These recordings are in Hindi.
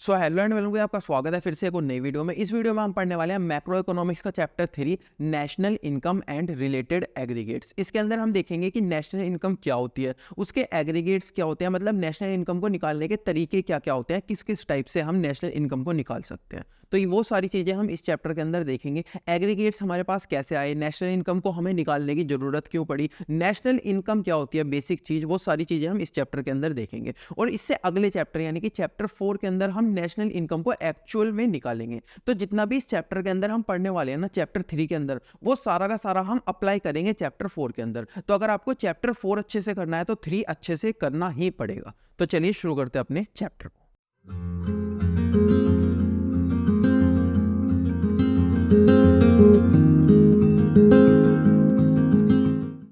सो हेलो एंड वेलकम, आपका स्वागत है फिर से एक और नई वीडियो में। इस वीडियो में हम पढ़ने वाले हैं मैक्रो इकोनॉमिक्स का chapter 3, national income and related aggregates. इसके अंदर हम देखेंगे कि नेशनल इनकम क्या होती है, उसके एग्रीगेट्स क्या होते हैं, मतलब नेशनल इनकम को निकालने के तरीके क्या क्या होते हैं, किस किस टाइप से हम नेशनल इनकम को निकाल सकते हैं। तो ये वो सारी चीज़ें हम इस चैप्टर के अंदर देखेंगे। एग्रीगेट्स हमारे पास कैसे आए, नेशनल इनकम को हमें निकालने की ज़रूरत क्यों पड़ी, नेशनल इनकम क्या होती है, बेसिक चीज़, वो सारी चीज़ें हम इस चैप्टर के अंदर देखेंगे। और इससे अगले चैप्टर यानी कि चैप्टर 4 के अंदर हम नेशनल इनकम को एक्चुअल में निकालेंगे। तो जितना भी इस चैप्टर के अंदर हम पढ़ने वाले हैं ना, चैप्टर 3 के अंदर, वो सारा का सारा हम अप्लाई करेंगे चैप्टर 4 के अंदर। तो अगर आपको चैप्टर 4 अच्छे से करना है तो 3 अच्छे से करना ही पड़ेगा। तो चलिए शुरू करते हैं अपने चैप्टर को।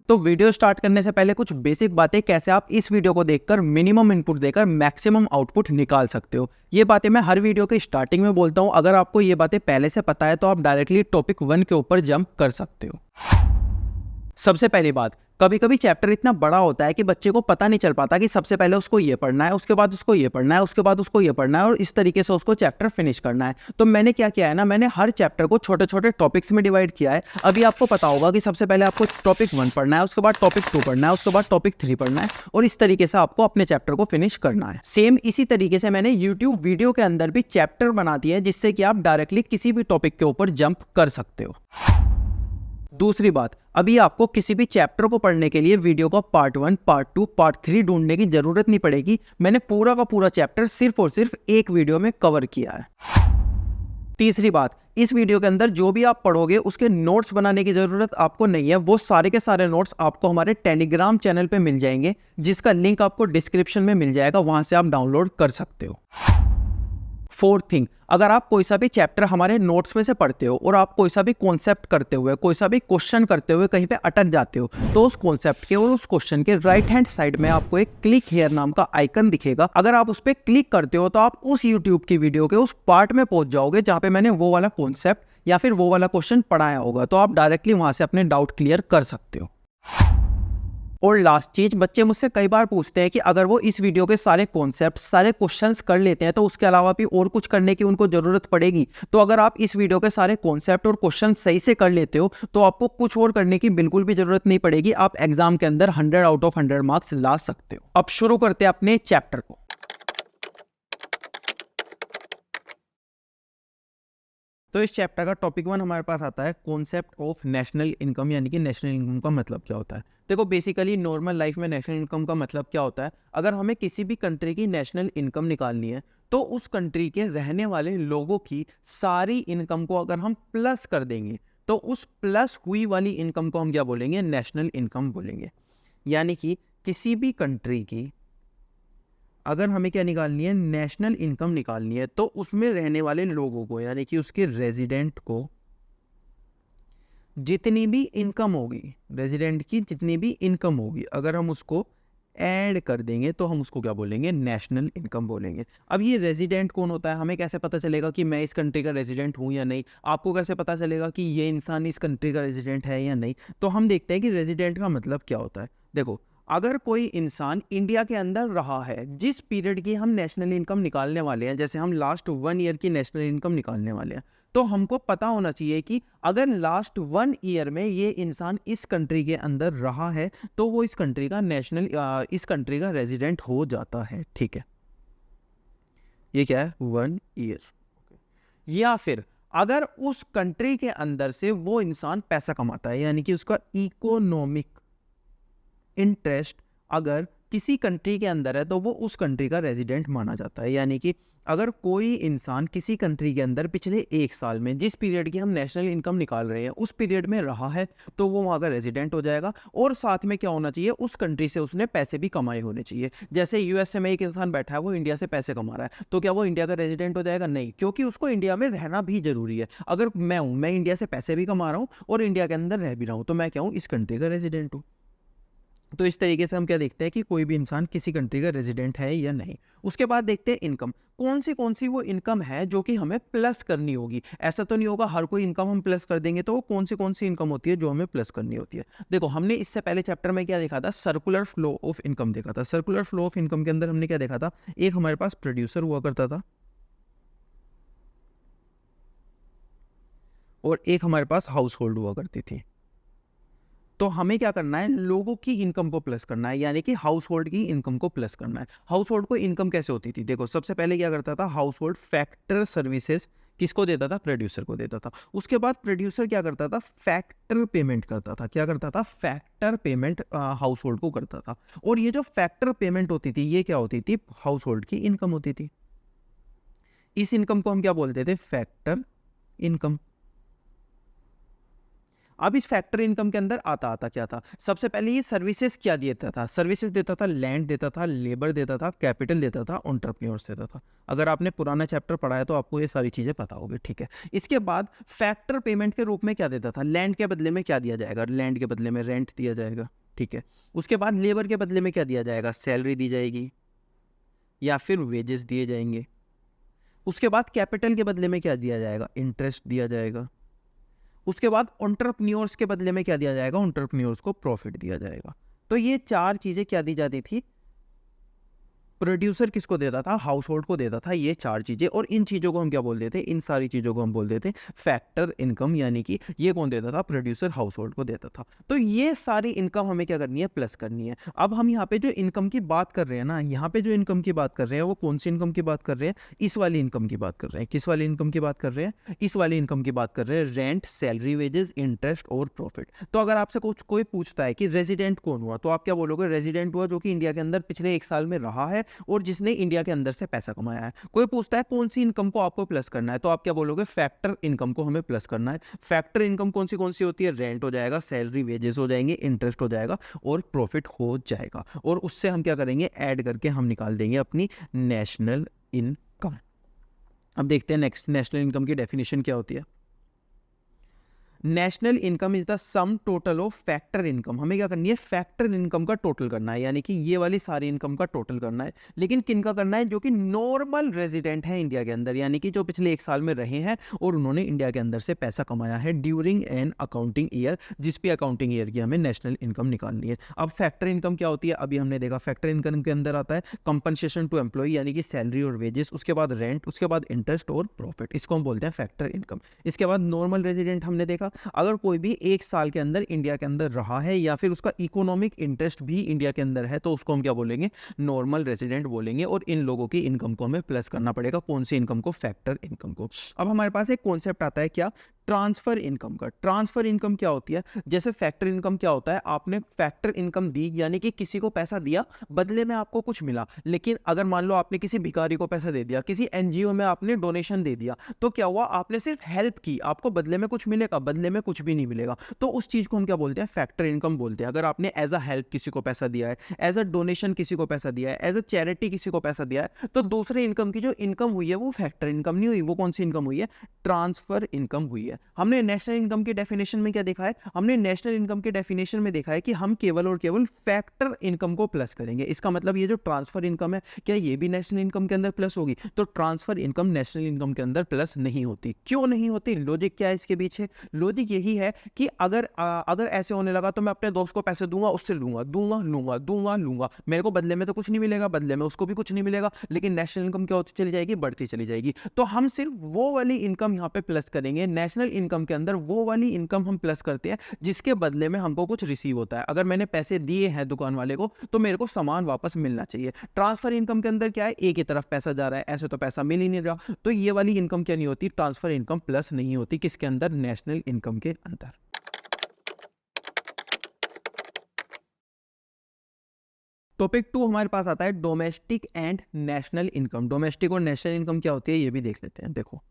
तो वीडियो स्टार्ट करने से पहले कुछ बेसिक बातें, कैसे आप इस वीडियो को देखकर मिनिमम इनपुट देकर मैक्सिमम आउटपुट निकाल सकते हो। ये बातें मैं हर वीडियो के स्टार्टिंग में बोलता हूं। अगर आपको ये बातें पहले से पता है तो आप डायरेक्टली टॉपिक 1 के ऊपर जंप कर सकते हो। सबसे पहली बात, कभी कभी चैप्टर इतना बड़ा होता है कि बच्चे को पता नहीं चल पाता कि सबसे पहले उसको ये पढ़ना है, उसके बाद उसको ये पढ़ना है, उसके बाद उसको ये पढ़ना है, और इस तरीके से उसको चैप्टर फिनिश करना है। तो मैंने क्या किया है ना, मैंने हर चैप्टर को छोटे छोटे टॉपिक्स में डिवाइड किया है। अभी आपको पता होगा कि सबसे पहले आपको टॉपिक 1 पढ़ना है, उसके बाद टॉपिक 2 पढ़ना है, उसके बाद टॉपिक 3 पढ़ना है, और इस तरीके से आपको अपने चैप्टर को फिनिश करना है। सेम इसी तरीके से मैंने यूट्यूब वीडियो के अंदर भी चैप्टर बना दिए हैं, जिससे कि आप डायरेक्टली किसी भी टॉपिक के ऊपर जंप कर सकते हो। दूसरी बात, अभी आपको किसी भी चैप्टर को पढ़ने के लिए वीडियो का पार्ट 1, पार्ट 2, पार्ट 3 ढूंढने की जरूरत नहीं पड़ेगी। मैंने पूरा का पूरा चैप्टर सिर्फ और सिर्फ एक वीडियो में कवर किया है। तीसरी बात, इस वीडियो के अंदर जो भी आप पढ़ोगे उसके नोट्स बनाने की जरूरत आपको नहीं है। वो सारे के सारे नोट्स आपको हमारे टेलीग्राम चैनल पे मिल जाएंगे, जिसका लिंक आपको डिस्क्रिप्शन में मिल जाएगा, वहां से आप डाउनलोड कर सकते हो। फोर्थ थिंग, अगर आप कोई सा भी चैप्टर हमारे नोट्स में से पढ़ते हो और आप कोई सा भी कॉन्सेप्ट करते हुए, कोई सा भी क्वेश्चन करते हुए कहीं पे अटक जाते हो, तो उस कॉन्सेप्ट के और उस क्वेश्चन के राइट हैंड साइड में आपको एक क्लिक हियर नाम का आइकन दिखेगा। अगर आप उस पर क्लिक करते हो तो आप उस यूट्यूब की वीडियो के उस पार्ट में पहुंच जाओगे जहां पे मैंने वो वाला कॉन्सेप्ट या फिर वो वाला क्वेश्चन पढ़ाया होगा। तो आप डायरेक्टली वहां से अपने डाउट क्लियर कर सकते हो। और लास्ट चीज, बच्चे मुझसे कई बार पूछते हैं कि अगर वो इस वीडियो के सारे कॉन्सेप्ट, सारे क्वेश्चंस कर लेते हैं तो उसके अलावा भी और कुछ करने की उनको जरूरत पड़ेगी। तो अगर आप इस वीडियो के सारे कॉन्सेप्ट और क्वेश्चन सही से कर लेते हो तो आपको कुछ और करने की बिल्कुल भी जरूरत नहीं पड़ेगी। आप एग्जाम के अंदर 100 आउट ऑफ 100 मार्क्स ला सकते हो। अब शुरू करते हैं अपने चैप्टर को। तो इस चैप्टर का टॉपिक 1 हमारे पास आता है कॉन्सेप्ट ऑफ नेशनल इनकम, यानी कि नेशनल इनकम का मतलब क्या होता है। देखो, बेसिकली नॉर्मल लाइफ में नेशनल इनकम का मतलब क्या होता है, अगर हमें किसी भी कंट्री की नेशनल इनकम निकालनी है तो उस कंट्री के रहने वाले लोगों की सारी इनकम को अगर हम प्लस कर देंगे तो उस प्लस हुई वाली इनकम को हम क्या बोलेंगे, नेशनल इनकम बोलेंगे। यानी कि किसी भी कंट्री की अगर हमें क्या निकालनी है, नेशनल इनकम निकालनी है, तो उसमें रहने वाले लोगों को यानी कि उसके रेजिडेंट को जितनी भी इनकम होगी, रेजिडेंट की जितनी भी इनकम होगी, अगर हम उसको ऐड कर देंगे तो हम उसको क्या बोलेंगे, नेशनल इनकम बोलेंगे। अब ये रेजिडेंट कौन होता है, हमें कैसे पता चलेगा कि मैं इस कंट्री का रेजिडेंट हूँ या नहीं, आपको कैसे पता चलेगा कि ये इंसान इस कंट्री का रेजिडेंट है या नहीं। तो हम देखते हैं कि रेजिडेंट का मतलब क्या होता है। देखो, अगर कोई इंसान इंडिया के अंदर रहा है, जिस पीरियड की हम नेशनल इनकम निकालने वाले हैं, जैसे हम लास्ट 1 ईयर की नेशनल इनकम निकालने वाले हैं, तो हमको पता होना चाहिए कि अगर लास्ट 1 ईयर में ये इंसान इस कंट्री के अंदर रहा है तो वो इस कंट्री का इस कंट्री का रेजिडेंट हो जाता है। ठीक है, ये क्या है, 1 ईयर। या फिर अगर उस कंट्री के अंदर से वो इंसान पैसा कमाता है, यानी कि उसका इकोनॉमिक इंटरेस्ट अगर किसी कंट्री के अंदर है तो वो उस कंट्री का रेजिडेंट माना जाता है। यानी कि अगर कोई इंसान किसी कंट्री के अंदर पिछले 1 साल में, जिस पीरियड की हम नेशनल इनकम निकाल रहे हैं, उस पीरियड में रहा है तो वो वहाँ का रेजिडेंट हो जाएगा। और साथ में क्या होना चाहिए, उस कंट्री से उसने पैसे भी कमाए होने चाहिए। जैसे यूएसए में एक इंसान बैठा है, वो इंडिया से पैसे कमा रहा है, तो क्या वो इंडिया का रेजिडेंट हो जाएगा? नहीं, क्योंकि उसको इंडिया में रहना भी जरूरी है। अगर मैं हूँ, मैं इंडिया से पैसे भी कमा रहा हूँ और इंडिया के अंदर रह भी रहा हूँ, तो मैं क्या हूँ, इस कंट्री का रेजिडेंट हूँ। तो इस तरीके से हम क्या देखते हैं कि कोई भी इंसान किसी कंट्री का रेजिडेंट है या नहीं। उसके बाद देखते हैं इनकम, कौन सी वो इनकम है जो कि हमें प्लस करनी होगी। ऐसा तो नहीं होगा हर कोई इनकम हम प्लस कर देंगे, तो वो कौन सी इनकम होती है जो हमें प्लस करनी होती है। देखो, हमने इससे पहले चैप्टर में क्या देखा था, सर्कुलर फ्लो ऑफ इनकम देखा था। सर्कुलर फ्लो ऑफ इनकम के अंदर हमने क्या देखा था, एक हमारे पास प्रोड्यूसर हुआ करता था, और एक हमारे पास हाउस होल्ड हुआ करती थी। तो हमें क्या करना है, लोगों की इनकम को प्लस करना है, यानी कि हाउस होल्ड की इनकम को प्लस करना है। हाउस होल्ड को इनकम कैसे होती थी, देखो सबसे पहले क्या करता था हाउस होल्ड, फैक्टर सर्विसेज किसको देता था, प्रोड्यूसर को देता था। उसके बाद प्रोड्यूसर क्या करता था, फैक्टर पेमेंट करता था। क्या करता था, फैक्टर पेमेंट हाउस होल्ड को करता था। और ये जो फैक्टर पेमेंट होती थी ये क्या होती थी, हाउस होल्ड की इनकम होती थी। इस इनकम को हम क्या बोलते थे, फैक्टर इनकम। अब इस फैक्टर इनकम के अंदर आता आता क्या था, सबसे पहले ये सर्विसेज क्या देता था, सर्विसेज देता था, लैंड देता था, लेबर देता था, कैपिटल देता था, एंटरप्रेन्योर्स देता था। अगर आपने पुराना चैप्टर पढ़ा है तो आपको ये सारी चीज़ें पता होगी, ठीक है। इसके बाद फैक्टर पेमेंट के रूप में क्या देता था, लैंड के बदले में क्या दिया जाएगा, लैंड के बदले में रेंट दिया जाएगा, ठीक है। उसके बाद लेबर के बदले में क्या दिया जाएगा, सैलरी दी जाएगी या फिर वेजेस दिए जाएंगे। उसके बाद कैपिटल के बदले में क्या दिया जाएगा, इंटरेस्ट दिया जाएगा। उसके बाद एंटरप्रेन्योर्स के बदले में क्या दिया जाएगा, एंटरप्रेन्योर्स को प्रॉफिट दिया जाएगा। तो ये चार चीजें क्या दी जाती थी, प्रोड्यूसर किसको देता था, हाउस होल्ड को देता था, ये चार चीजें। और इन चीजों को हम क्या बोलते थे, इन सारी चीजों को हम बोलते थे फैक्टर इनकम, यानी कि ये कौन देता था, प्रोड्यूसर हाउस होल्ड को देता था। तो ये सारी इनकम हमें क्या करनी है, प्लस करनी है। अब हम यहाँ पे जो इनकम की बात कर रहे हैं ना, यहाँ पे जो इनकम की बात कर रहे हैं वो कौन सी इनकम की बात कर रहे हैं, इस वाली इनकम की बात कर रहे हैं। किस वाली इनकम की बात कर रहे हैं, इस वाली इनकम की बात कर रहे हैं, रेंट, सैलरी, वेजेस, इंटरेस्ट और प्रॉफिट। तो अगर आपसे कुछ कोई पूछता है कि रेजिडेंट कौन हुआ, तो आप क्या बोलोगे, रेजिडेंट हुआ जो कि इंडिया के अंदर पिछले 1 साल में रहा है और जिसने इंडिया के अंदर से पैसा कमाया है। कोई पूछता है कौन सी इनकम को आपको प्लस करना है, तो आप क्या बोलोगे, फैक्टर इनकम को हमें प्लस करना है। फैक्टर इनकम कौन सी होती है, रेंट हो जाएगा, सैलरी वेजेस हो जाएंगे, इंटरेस्ट हो जाएगा और प्रॉफिट हो जाएगा। और उससे हम क्या करेंगे, ऐड करके हम निकाल देंगे अपनी नेशनल इनकम। अब देखते हैं नेक्स्ट, नेशनल इनकम की डेफिनेशन क्या होती है। National income is the sum total of factor income. हमें क्या करनी है, फैक्टर इनकम का टोटल करना है, यानी कि ये वाली सारी इनकम का टोटल करना है। लेकिन किन का करना है, जो कि नॉर्मल रेजिडेंट है इंडिया के अंदर, यानी कि जो पिछले 1 साल में रहे हैं और उन्होंने इंडिया के अंदर से पैसा कमाया है ड्यूरिंग एन अकाउंटिंग ईयर, जिस भी अकाउंटिंग ईयर की हमें नेशनल इनकम निकालनी है। अब फैक्टर इनकम क्या होती है, अभी हमने देखा फैक्टर इनकम के अंदर आता है कंपनसेशन टू एम्प्लॉय, यानी कि सैलरी और वेजेस, उसके बाद रेंट, उसके बाद इंटरेस्ट और प्रॉफिट, इसको हम बोलते हैं फैक्टर इनकम। इसके बाद नॉर्मल रेजिडेंट हमने देखा, अगर कोई भी 1 साल के अंदर इंडिया के अंदर रहा है या फिर उसका इकोनॉमिक इंटरेस्ट भी इंडिया के अंदर है, तो उसको हम क्या बोलेंगे, नॉर्मल रेजिडेंट बोलेंगे। और इन लोगों की इनकम को हमें प्लस करना पड़ेगा, कौन सी इनकम को, फैक्टर इनकम को। अब हमारे पास एक कॉन्सेप्ट आता है क्या, ट्रांसफर इनकम का। ट्रांसफर इनकम क्या होती है, जैसे फैक्टर इनकम क्या होता है, आपने फैक्टर इनकम दी, यानी कि किसी को पैसा दिया, बदले में आपको कुछ मिला। लेकिन अगर मान लो आपने किसी भिखारी को पैसा दे दिया, किसी एनजीओ में आपने डोनेशन दे दिया, तो क्या हुआ, आपने सिर्फ हेल्प की, आपको बदले में कुछ मिलेगा, बदले में कुछ भी नहीं मिलेगा। तो उस चीज को हम क्या बोलते हैं, फैक्टर इनकम बोलते हैं। अगर आपने एज अ हेल्प किसी को पैसा दिया है, एज अ डोनेशन किसी को पैसा दिया है, एज अ चैरिटी किसी को पैसा दिया है, तो दूसरे इनकम की जो इनकम हुई है वो फैक्टर इनकम नहीं हुई, वो कौन सी इनकम हुई है, ट्रांसफर इनकम हुई है। हमने नेशनल इनकम के डेफिनेशन में क्या देखा है, हमने नेशनल इनकम के डेफिनेशन में देखा है कि हम केवल और केवल फैक्टर इनकम को प्लस करेंगे। इसका मतलब ये जो ट्रांसफर इनकम है, क्या ये भी नेशनल इनकम के अंदर प्लस होगी, तो ट्रांसफर इनकम नेशनल इनकम के अंदर प्लस नहीं होती। क्यों नहीं होती, लॉजिक क्या है इसके पीछे, लॉजिक यही है कि अगर ऐसे होने लगा तो मैं अपने दोस्त को पैसे दूंगा, उससे लूंगा, दूंगा लूंगा, दूंगा लूंगा, मेरे को बदले में तो कुछ नहीं मिलेगा, बदले में उसको भी कुछ नहीं मिलेगा, लेकिन नेशनल इनकम क्या होती चली जाएगी, बढ़ती चली जाएगी। तो हम सिर्फ वो वाली इनकम यहाँ पे प्लस करेंगे, नेशनल इनकम के अंदर वो वाली इनकम हम प्लस करते हैं जिसके बदले में हमको कुछ रिसीव होता है। अगर मैंने पैसे दिए हैं दुकान वाले को, तो मेरे को सामान वापस मिलना चाहिए। ट्रांसफर इनकम के अंदर क्या है, एक ही तरफ पैसा जा रहा है, ऐसे तो पैसा मिल ही नहीं रहा, तो ये वाली इनकम क्या नहीं होती, ट्रांसफर इनकम प्लस नहीं होती, किसके अंदर, नेशनल इनकम के अंदर। टॉपिक 2 हमारे पास आता है domestic and national income. Domestic और नेशनल इनकम क्या होती है ये भी देख लेते हैं। देखो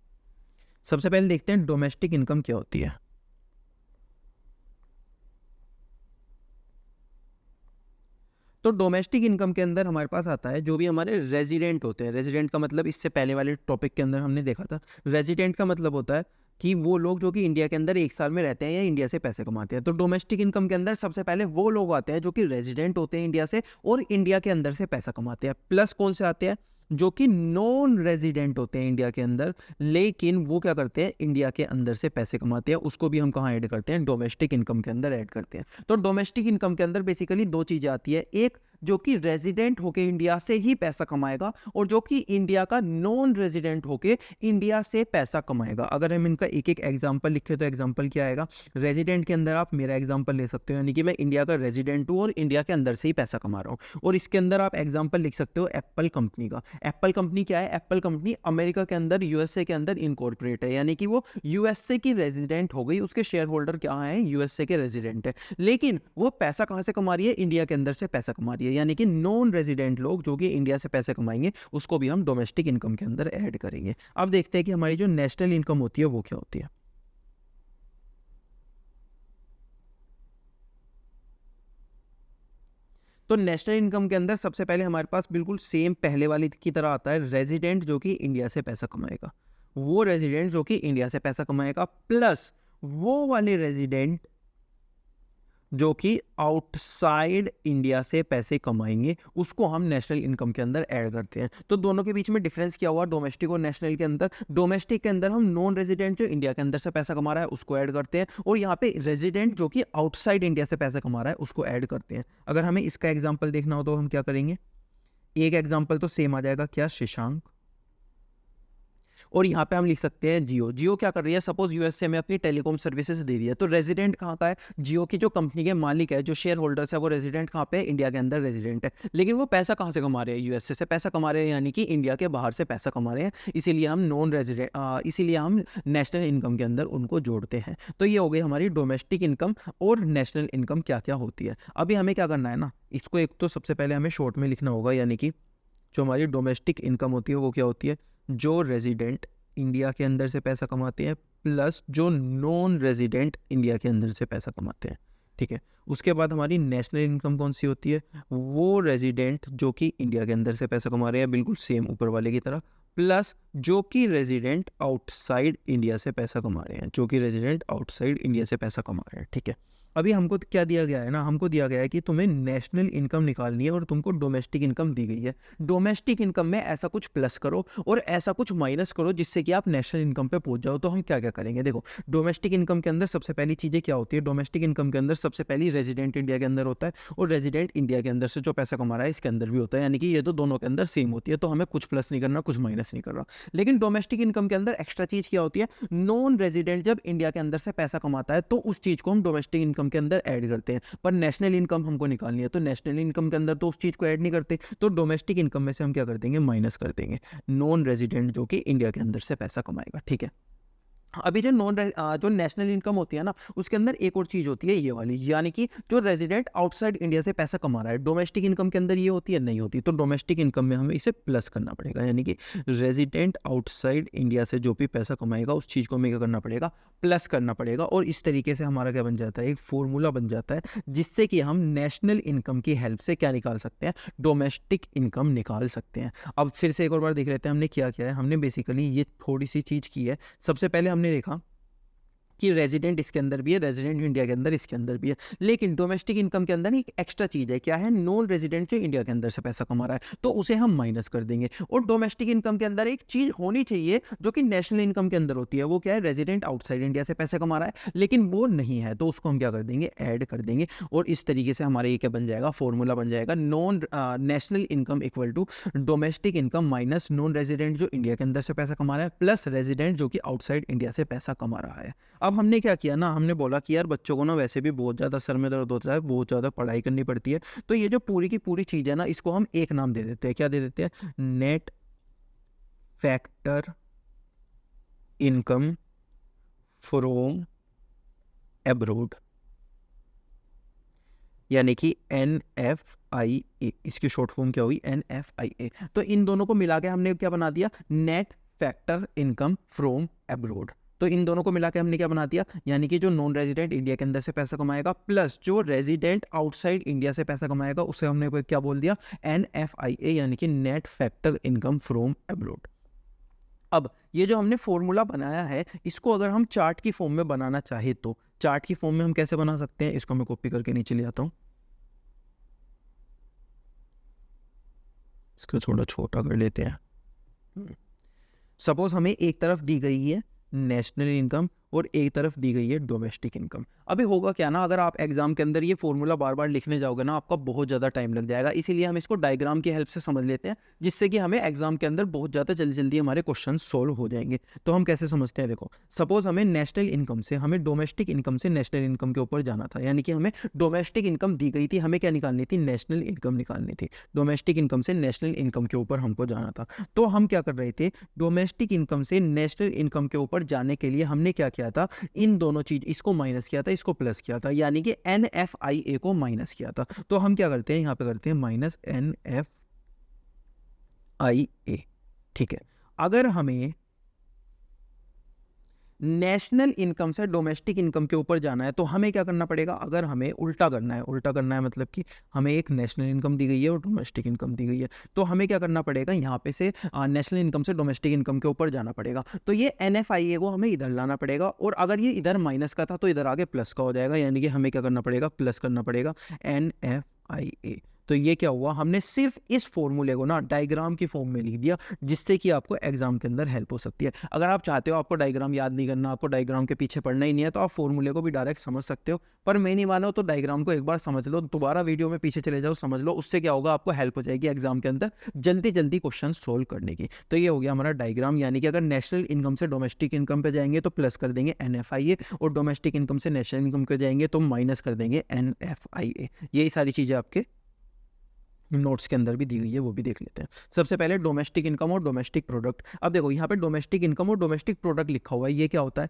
सबसे पहले देखते हैं डोमेस्टिक इनकम क्या होती है। तो डोमेस्टिक इनकम के अंदर हमारे पास आता है जो भी हमारे रेजिडेंट होते हैं। रेजिडेंट का मतलब इससे पहले वाले टॉपिक के अंदर हमने देखा था, रेजिडेंट का मतलब होता है कि वो लोग जो कि इंडिया के अंदर 1 साल में रहते हैं या इंडिया से पैसे कमाते हैं। तो डोमेस्टिक इनकम के अंदर सबसे पहले वो लोग आते हैं जो कि रेजिडेंट होते हैं इंडिया से और इंडिया के अंदर से पैसा कमाते हैं। प्लस कौन से आते हैं, जो कि नॉन रेजिडेंट होते हैं इंडिया के अंदर, लेकिन वो क्या करते हैं, इंडिया के अंदर से पैसे कमाते हैं, उसको भी हम कहाँ ऐड करते हैं, डोमेस्टिक इनकम के अंदर ऐड करते हैं। तो डोमेस्टिक इनकम के अंदर बेसिकली दो चीज़ें आती है, एक जो कि रेजिडेंट होके इंडिया से ही पैसा कमाएगा, और जो कि इंडिया का नॉन रेजिडेंट होके इंडिया से पैसा कमाएगा। अगर हम इनका एक एक एग्जांपल लिखे तो एग्जांपल क्या आएगा, रेजिडेंट के अंदर आप मेरा एग्जांपल ले सकते हो, यानी कि मैं इंडिया का रेजिडेंट हूँ और इंडिया के अंदर से ही पैसा कमा रहा हूँ। और इसके अंदर आप एग्जांपल लिख सकते हो एप्पल कंपनी का। एप्पल कंपनी क्या है, एप्पल कंपनी अमेरिका के अंदर, यूएसए के अंदर इनकॉर्पोरेट है, यानी कि वो यूएसए की रेजिडेंट हो गई, उसके शेयर होल्डर क्या है, यूएसए के रेजिडेंट है, लेकिन वो पैसा कहाँ से कमा रही है, इंडिया के अंदर से पैसा कमा रही है। यानी कि नॉन रेजिडेंट लोग जो कि इंडिया से पैसे कमाएंगे, उसको भी हम डोमेस्टिक इनकम के अंदर ऐड करेंगे। अब देखते हैं कि हमारी जो नेशनल इनकम होती है वो क्या होती है। तो नेशनल इनकम के अंदर सबसे पहले हमारे पास बिल्कुल सेम पहले वाली की तरह आता है, रेजिडेंट जो कि इंडिया से पैसा कमाएगा, वो रेजिडेंट जो कि इंडिया से पैसा कमाएगा, प्लस वो वाले रेजिडेंट जो कि आउटसाइड इंडिया से पैसे कमाएंगे, उसको हम नेशनल इनकम के अंदर ऐड करते हैं। तो दोनों के बीच में डिफरेंस क्या हुआ, डोमेस्टिक और नेशनल के अंदर, डोमेस्टिक के अंदर हम नॉन रेजिडेंट जो इंडिया के अंदर से पैसा कमा रहा है उसको ऐड करते हैं, और यहाँ पे रेजिडेंट जो कि आउटसाइड इंडिया से पैसा कमा रहा है उसको ऐड करते हैं। अगर हमें इसका एग्जाम्पल देखना हो तो हम क्या करेंगे, एक एग्जाम्पल तो सेम आ जाएगा, क्या, शशांक, और यहाँ पे हम लिख सकते हैं जियो। जियो क्या कर रही है, सपोज यूएसए में अपनी टेलीकॉम सर्विसेज दे रही है, तो रेजिडेंट कहाँ का है, जियो की जो कंपनी के मालिक है, जो शेयर होल्डर्स है, वो रेजिडेंट कहाँ पे है, इंडिया के अंदर रेजिडेंट है, लेकिन वो पैसा कहाँ से कमा रहे हैं, यूएसए से पैसा कमा रहे हैं, यानी कि इंडिया के बाहर से पैसा कमा रहे हैं, इसीलिए हम नॉन रेजिडेंट, इसीलिए हम नेशनल इनकम के अंदर उनको जोड़ते हैं। तो ये हो गई हमारी डोमेस्टिक इनकम और नेशनल इनकम क्या क्या होती है। अभी हमें क्या करना है ना, इसको एक तो सबसे पहले हमें शॉर्ट में लिखना होगा, यानी कि जो हमारी डोमेस्टिक इनकम होती है वो क्या होती है, जो रेजिडेंट इंडिया के अंदर से पैसा कमाते हैं, प्लस जो नॉन रेजिडेंट इंडिया के अंदर से पैसा कमाते हैं, ठीक है। उसके बाद हमारी नेशनल इनकम कौन सी होती है, वो रेजिडेंट जो कि इंडिया के अंदर से पैसा कमा रहे हैं, बिल्कुल सेम ऊपर वाले की तरह, प्लस जो कि रेजिडेंट आउटसाइड इंडिया से पैसा कमा रहे हैं, जो कि रेजिडेंट आउटसाइड इंडिया से पैसा कमा रहे हैं, ठीक है। अभी हमको क्या दिया गया है ना, हमको दिया गया है कि तुम्हें नेशनल इनकम निकालनी है और तुमको डोमेस्टिक इनकम दी गई है। डोमेस्टिक इनकम में ऐसा कुछ प्लस करो और ऐसा कुछ माइनस करो जिससे कि आप नेशनल इनकम पे पहुंच जाओ। तो हम क्या क्या करेंगे, देखो, डोमेस्टिक इनकम के अंदर सबसे पहली चीज़ें क्या होती है, डोमेस्टिक इनकम के अंदर सबसे पहली रेजिडेंट इंडिया के अंदर होता है, और रेजिडेंट इंडिया के अंदर से जो पैसा कमा रहा है इसके अंदर भी होता है, यानी कि ये तो दोनों के अंदर सेम होती है, तो हमें कुछ प्लस नहीं करना, कुछ माइनस नहीं करना। लेकिन डोमेस्टिक इनकम के अंदर एक्स्ट्रा चीज़ क्या होती है, नॉन रेजिडेंट जब इंडिया के अंदर से पैसा कमाता है तो उस चीज़ को हम डोमेस्टिक इनकम के अंदर ऐड करते हैं, पर नेशनल इनकम हमको निकालनी है तो नेशनल इनकम के अंदर तो उस चीज़ को ऐड नहीं करते, तो डोमेस्टिक इनकम में से हम क्या कर देंगे, माइनस कर देंगे नॉन रेजिडेंट जो कि इंडिया के अंदर से पैसा कमाएगा, ठीक है। अभी जो जो नेशनल इनकम होती है ना, उसके अंदर एक और चीज़ होती है ये वाली, यानी कि जो रेजिडेंट आउटसाइड इंडिया से पैसा कमा रहा है। डोमेस्टिक इनकम के अंदर ये होती है, नहीं होती, तो डोमेस्टिक इनकम में हमें इसे प्लस करना पड़ेगा, यानी कि रेजिडेंट आउटसाइड इंडिया से जो भी पैसा कमाएगा उस चीज़ को हमें क्या करना पड़ेगा, प्लस करना पड़ेगा। और इस तरीके से हमारा क्या बन जाता है, एक फॉर्मूला बन जाता है जिससे कि हम नेशनल इनकम की हेल्प से क्या निकाल सकते हैं, डोमेस्टिक इनकम निकाल सकते हैं। अब फिर से एक और बार देख लेते हैं हमने क्या किया है। हमने बेसिकली ये थोड़ी सी चीज़ की है। सबसे पहले हमने देखा कि रेजिडेंट इसके अंदर भी है, रेजिडेंट इंडिया के अंदर इसके अंदर भी है, लेकिन डोमेस्टिक इनकम के अंदर एक एक्स्ट्रा चीज़ है, क्या है, नॉन रेजिडेंट जो इंडिया के अंदर से पैसा कमा रहा है, तो उसे हम माइनस कर देंगे। और डोमेस्टिक इनकम के अंदर एक चीज़ होनी चाहिए जो कि नेशनल इनकम के अंदर होती है, वो क्या है, रेजिडेंट आउटसाइड इंडिया से पैसा कमा रहा है लेकिन वो नहीं है, तो उसको हम क्या कर देंगे, ऐड कर देंगे। और इस तरीके से हमारे ये क्या बन जाएगा, फॉर्मूला बन जाएगा, non national income equal to domestic income minus non resident जो इंडिया के अंदर से पैसा कमा रहा है प्लस रेजिडेंट जो कि आउटसाइड इंडिया से पैसा कमा रहा है। अब हमने क्या किया ना, हमने बोला कि यार बच्चों को ना वैसे भी बहुत ज़्यादा सर में दर्द होता है, बहुत ज़्यादा पढ़ाई करनी पड़ती है, तो ये जो पूरी की पूरी चीज़ है ना, इसको हम एक नाम दे देते हैं। क्या दे देते हैं, net factor income from abroad, यानी कि NFIA, इसकी शॉर्ट फॉर्म क्या हुई, NFIA। तो इन दोनों को मिला के हमने क्या बना दिया, net factor income from abroad. तो इन दोनों को मिला के हमने क्या बना दिया, यानी कि जो नॉन रेजिडेंट इंडिया के अंदर से पैसा कमाएगा प्लस जो रेजिडेंट आउटसाइड इंडिया से पैसा कमाएगा, उसे हमने क्या बोल दिया, NFIA, यानी कि net factor income from abroad. अब ये जो हमने फॉर्मूला बनाया है, इसको अगर हम चार्ट की फॉर्म में बनाना चाहे तो चार्ट की फॉर्म में हम कैसे बना सकते हैं, इसको मैं कॉपी करके नीचे ले आता हूं। इसको थोड़ा छोटा कर लेते हैं। सपोज हमें एक तरफ दी गई है नेशनल इनकम और एक तरफ दी गई है डोमेस्टिक इनकम। अभी होगा क्या ना, अगर आप एग्जाम के अंदर ये फॉर्मूला बार बार लिखने जाओगे ना, आपका बहुत ज़्यादा टाइम लग जाएगा। इसीलिए हम इसको डायग्राम की हेल्प से समझ लेते हैं, जिससे कि हमें एग्जाम के अंदर बहुत ज़्यादा जल्दी जल्दी हमारे क्वेश्चन सोल्व हो जाएंगे। तो हम कैसे समझते हैं, देखो सपोज हमें नेशनल इनकम से हमें डोमेस्टिक इनकम से नेशनल इनकम के ऊपर जाना था, यानी कि हमें डोमेस्टिक इनकम दी गई थी, हमें क्या निकालनी थी, नेशनल इनकम निकालनी थी। डोमेस्टिक इनकम से नेशनल इनकम के ऊपर हमको जाना था। तो हम क्या कर रहे थे, डोमेस्टिक इनकम से नेशनल इनकम के ऊपर जाने के लिए हमने क्या किया था, इन दोनों चीज, इसको माइनस किया था, इसको प्लस किया था, यानी कि NFIA को माइनस किया था। तो हम क्या करते हैं, यहाँ पे करते हैं माइनस NFIA। ठीक है, अगर हमें नेशनल इनकम से डोमेस्टिक इनकम के ऊपर जाना है तो हमें क्या करना पड़ेगा, अगर हमें उल्टा करना है, उल्टा करना है मतलब कि हमें एक नेशनल इनकम दी गई है और डोमेस्टिक इनकम दी गई है, तो हमें क्या करना पड़ेगा, यहाँ पे से नेशनल इनकम से डोमेस्टिक इनकम के ऊपर जाना पड़ेगा। तो ये NFIA को हमें इधर लाना पड़ेगा, और अगर ये इधर माइनस का था तो इधर आगे प्लस का हो जाएगा, यानी कि हमें क्या करना पड़ेगा, प्लस करना पड़ेगा NFIA। तो ये क्या हुआ, हमने सिर्फ इस फॉर्मूले को ना डायग्राम की फॉर्म में लिख दिया, जिससे कि आपको एग्जाम के अंदर हेल्प हो सकती है। अगर आप चाहते हो आपको डायग्राम याद नहीं करना, आपको डायग्राम के पीछे पढ़ना ही नहीं है, तो आप फॉर्मूले को भी डायरेक्ट समझ सकते हो। पर मैं नहीं मानो तो डायग्राम को एक बार समझ लो, दोबारा वीडियो में पीछे चले जाओ, समझ लो, उससे क्या होगा, आपको हेल्प हो जाएगी एग्जाम के अंदर जल्दी जल्दी क्वेश्चन सोल्व करने की। तो ये हो गया हमारा डायग्राम, यानी कि अगर नेशनल इनकम से डोमेस्टिक इनकम पे जाएंगे तो प्लस कर देंगे NFIA, और डोमेस्टिक इनकम से नेशनल इनकम पे जाएंगे तो माइनस कर देंगे NFIA। यही सारी चीज़ें आपके नोट्स के अंदर भी दी गई है, वो भी देख लेते हैं। सबसे पहले डोमेस्टिक इनकम और डोमेस्टिक प्रोडक्ट। अब देखो यहाँ पे डोमेस्टिक इनकम और डोमेस्टिक प्रोडक्ट लिखा हुआ है, ये क्या होता है,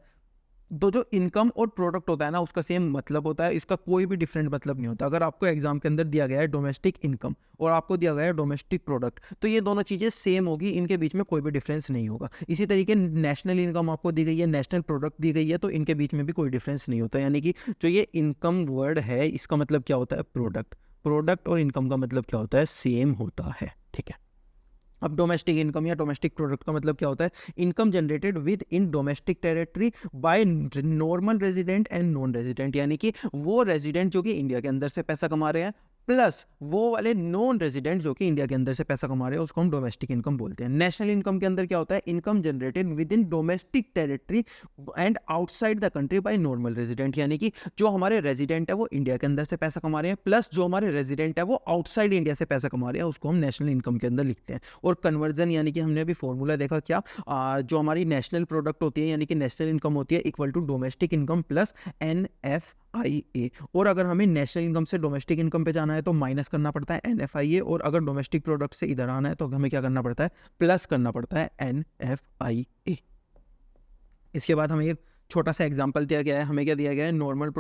तो जो इनकम और प्रोडक्ट होता है ना, उसका सेम मतलब होता है, इसका कोई भी डिफरेंट मतलब नहीं होता। अगर आपको एग्जाम के अंदर दिया गया है डोमेस्टिक इनकम और आपको दिया गया है डोमेस्टिक प्रोडक्ट, तो ये दोनों चीज़ें सेम होगी, इनके बीच में कोई भी डिफरेंस नहीं होगा। इसी तरीके नेशनल इनकम आपको दी गई है, नेशनल प्रोडक्ट दी गई है, तो इनके बीच में भी कोई डिफरेंस नहीं होता। यानी कि जो ये इनकम वर्ड है, इसका मतलब क्या होता है, प्रोडक्ट। प्रोडक्ट और इनकम का मतलब क्या होता है, सेम होता है। ठीक है, अब डोमेस्टिक इनकम या डोमेस्टिक प्रोडक्ट का मतलब क्या होता है, income generated with in domestic territory by normal resident and non resident, यानी कि वो रेजिडेंट जो कि इंडिया के अंदर से पैसा कमा रहे हैं, प्लस वो वाले नॉन रेजिडेंट जो कि इंडिया के अंदर से पैसा कमा रहे हैं, उसको हम डोमेस्टिक इनकम बोलते हैं। नेशनल इनकम के अंदर क्या होता है, income generated with in domestic territory and outside the country by normal resident, यानी कि जो हमारे रेजिडेंट है वो इंडिया के अंदर से पैसा कमा रहे हैं, प्लस जो हमारे रेजिडेंट है वो आउटसाइड इंडिया से पैसा कमा रहे हैं, उसको हम नेशनल इनकम के अंदर लिखते हैं। और कन्वर्जन, यानी कि हमने अभी फॉर्मूला देखा क्या, जो हमारी नेशनल प्रोडक्ट होती है, यानी कि नेशनल इनकम होती है, equal to domestic income plus NFIA। और अगर हमें नेशनल इनकम से डोमेस्टिक इनकम पे जाना है तो माइनस करना पड़ता है NFIA, और अगर डोमेस्टिक प्रोडक्ट से इधर आना है तो हमें क्या करना पड़ता है, प्लस करना पड़ता है NFIA। इसके बाद हमें एक छोटा सा एग्जांपल दिया गया है, हमें क्या दिया गया है, नॉर्मल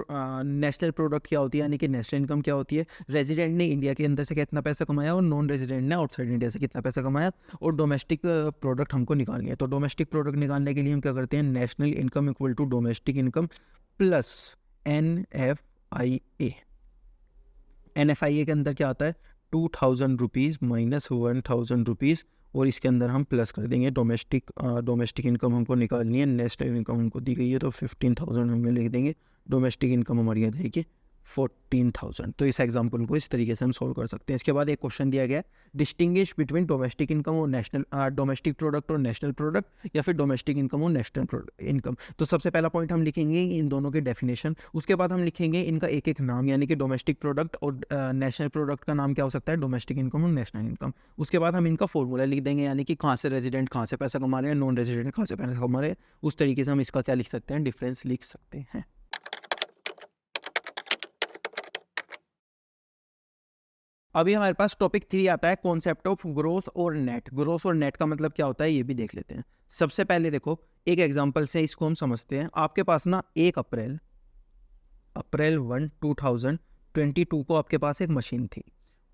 नेशनल प्रोडक्ट क्या होती है, यानी कि नेशनल इनकम क्या होती है, रेजिडेंट ने इंडिया के अंदर से कितना पैसा कमाया और नॉन रेजिडेंट ने आउटसाइड इंडिया से कितना पैसा कमाया, और डोमेस्टिक प्रोडक्ट हमको निकालनी है। तो डोमेस्टिक प्रोडक्ट निकालने के लिए हम क्या करते हैं, national income equal to domestic income plus NFIA। NFIA के अंदर क्या आता है, 2000 रुपीज़ माइनस 1000 रुपीज़, और इसके अंदर हम प्लस कर देंगे डोमेस्टिक इनकम हमको निकालनी है, नेशनल इनकम हमको दी गई है तो 15,000 हमें लिख देंगे, डोमेस्टिक इनकम हमारी आ जाएगी 14,000। तो इस एग्जांपल को इस तरीके से हम सोल्व कर सकते हैं। इसके बाद एक क्वेश्चन दिया गया है, डिस्टिंग्विश बिटवीन डोमेस्टिक इनकम और नेशनल डोमेस्टिक प्रोडक्ट और नेशनल प्रोडक्ट, या फिर डोमेस्टिक इनकम और नेशनल इनकम। तो सबसे पहला पॉइंट हम लिखेंगे इन दोनों के डेफिनेशन, उसके बाद हम लिखेंगे इनका एक एक नाम, यानी कि डोमेस्टिक प्रोडक्ट और नेशनल प्रोडक्ट का नाम क्या हो सकता है, डोमेस्टिक इनकम और नेशनल इनकम। उसके बाद हम इनका फॉर्मूला लिख देंगे, यानी कि कहाँ से रेजिडेंट कहाँ से पैसा कमा रहे हैं, नॉन रेजिडेंट कहाँ से पैसा कमा रहे हैं, उस तरीके से हम इसका क्या लिख सकते हैं, डिफरेंस लिख सकते हैं। अभी हमारे पास टॉपिक 3 आता है, कॉन्सेप्ट ऑफ ग्रोस और नेट। ग्रोस और नेट का मतलब क्या होता है ये भी देख लेते हैं। सबसे पहले देखो एक एग्जांपल से इसको हम समझते हैं। आपके पास ना 1 अप्रैल 1 2022 को आपके पास एक मशीन थी।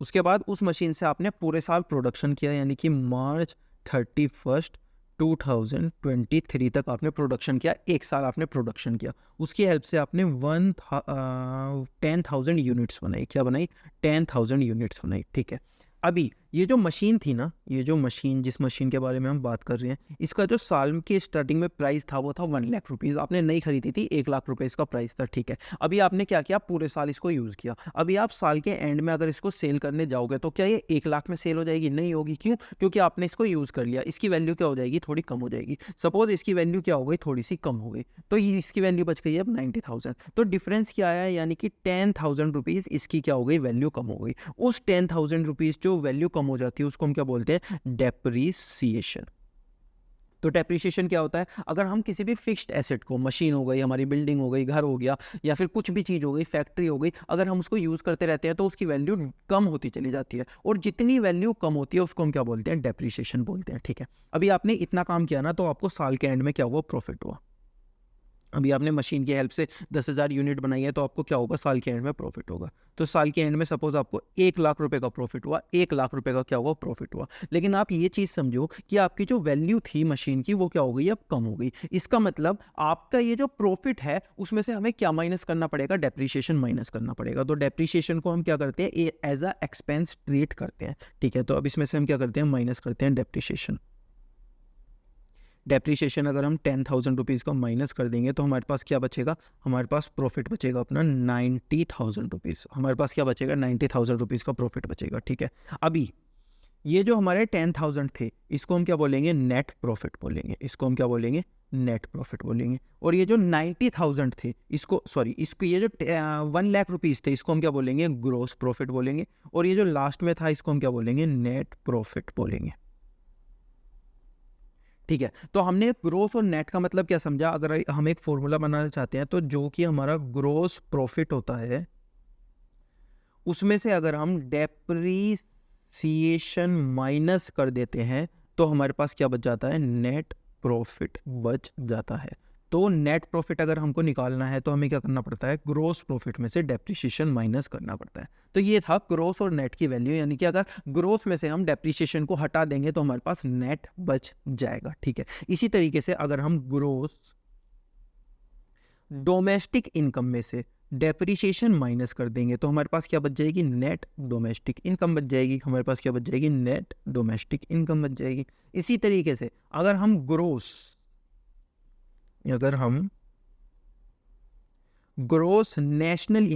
उसके बाद उस मशीन से आपने पूरे साल प्रोडक्शन किया, यानी कि मार्च 31 2023 तक आपने प्रोडक्शन किया, 1 साल आपने प्रोडक्शन किया। उसकी हेल्प से आपने 10,000 यूनिट्स बनाई। क्या बनाई, 10,000 यूनिट्स बनाई। ठीक है, अभी ये जो मशीन थी ना, ये जो मशीन, जिस मशीन के बारे में हम बात कर रहे हैं, इसका जो साल की स्टार्टिंग में प्राइस था वो था 1 लाख रुपीज़। आपने नई खरीदी थी, 1 लाख रुपए इसका प्राइस था, ठीक है। अभी आपने क्या किया, पूरे साल इसको यूज़ किया। अभी आप साल के एंड में अगर इसको सेल करने जाओगे तो क्या ये 1 लाख में सेल हो जाएगी? नहीं होगी। क्यों? क्योंकि आपने इसको यूज़ कर लिया। इसकी वैल्यू क्या हो जाएगी? थोड़ी कम हो जाएगी। सपोज़ इसकी वैल्यू क्या हो गई? थोड़ी सी कम हो गई। तो ये इसकी वैल्यू बच गई अब 90,000। तो डिफरेंस क्या आया? यानी कि 10,000 रुपीज़ इसकी क्या हो गई? वैल्यू कम हो गई। उस 10,000 रुपीज़ जो वैल्यू कम हो जाती है उसको हम क्या बोलते हैं? डेप्रिसिएशन। तो डेप्रिसिएशन क्या होता है? अगर हम किसी भी फिक्स्ड एसेट को, मशीन हो गई, हमारी बिल्डिंग हो गई, घर हो गया, या फिर कुछ भी चीज़ हो गई, फैक्ट्री हो गई, अगर हम उसको यूज़ करते रहते हैं तो उसकी वैल्यू कम होती चली जाती है, और जितनी वैल्यू कम होती है उसको हम क्या बोलते हैं? डेप्रिसिएशन बोलते हैं, ठीक है। अभी आपने इतना काम किया ना, तो आपको साल के एंड में क्या हुआ? प्रॉफिट हुआ। अभी आपने मशीन की हेल्प से 10,000 यूनिट बनाई है, तो आपको क्या होगा? साल के एंड में प्रॉफिट होगा। तो साल के एंड में सपोज आपको 1 लाख रुपए का प्रॉफिट हुआ, 1 लाख रुपए का क्या हुआ? प्रॉफिट हुआ। लेकिन आप ये चीज़ समझो कि आपकी जो वैल्यू थी मशीन की वो क्या हो गई? अब कम हो गई। इसका मतलब आपका ये जो प्रॉफिट है उसमें से हमें क्या माइनस करना पड़ेगा? डेप्रिसिएशन माइनस करना पड़ेगा। तो डेप्रिसिएशन को हम क्या करते हैं? एज अ एक्सपेंस ट्रीट करते हैं, ठीक है। तो अब इसमें से हम क्या करते हैं? माइनस करते हैं डेप्रिसिएशन। डेप्रिसिएशन अगर हम 10,000 रुपीज़ का माइनस कर देंगे तो हमारे पास क्या बचेगा? हमारे पास प्रॉफिट बचेगा अपना 90,000 रुपीज़। हमारे पास क्या बचेगा? 90,000 रुपीज़ का प्रॉफिट बचेगा, ठीक है। अभी ये जो हमारे 10,000 थे इसको हम क्या बोलेंगे? नेट प्रॉफिट बोलेंगे। इसको हम क्या बोलेंगे? नेट प्रॉफिट बोलेंगे। और ये जो 90,000 थे इसको, सॉरी, इसको, ये जो 1 लाख रुपीज़ थे इसको हम क्या बोलेंगे? ग्रोस प्रॉफिट बोलेंगे। और ये जो लास्ट में था इसको हम क्या बोलेंगे? नेट प्रॉफिट बोलेंगे, ठीक है। तो हमने ग्रोस और नेट का मतलब क्या समझा? अगर हम एक फॉर्मूला बनाना चाहते हैं तो जो कि हमारा ग्रोस प्रॉफिट होता है उसमें से अगर हम डेप्रिसिएशन माइनस कर देते हैं तो हमारे पास क्या बच जाता है? नेट प्रॉफिट बच जाता है। तो नेट प्रॉफिट अगर हमको निकालना है तो हमें क्या करना पड़ता है? ग्रोस प्रॉफिट में से डेप्रिसिएशन माइनस करना पड़ता है। तो ये था ग्रोस और नेट की वैल्यू, यानी कि अगर ग्रोस में से हम डेप्रिसिएशन को हटा देंगे तो हमारे पास नेट बच जाएगा, ठीक है। इसी तरीके से अगर हम ग्रोस डोमेस्टिक इनकम में से डेप्रिसिएशन माइनस कर देंगे तो हमारे पास क्या बच जाएगी? नेट डोमेस्टिक इनकम बच जाएगी। हमारे पास क्या बच जाएगी? नेट डोमेस्टिक इनकम बच जाएगी। इसी तरीके से अगर हम ग्रोस नेशनल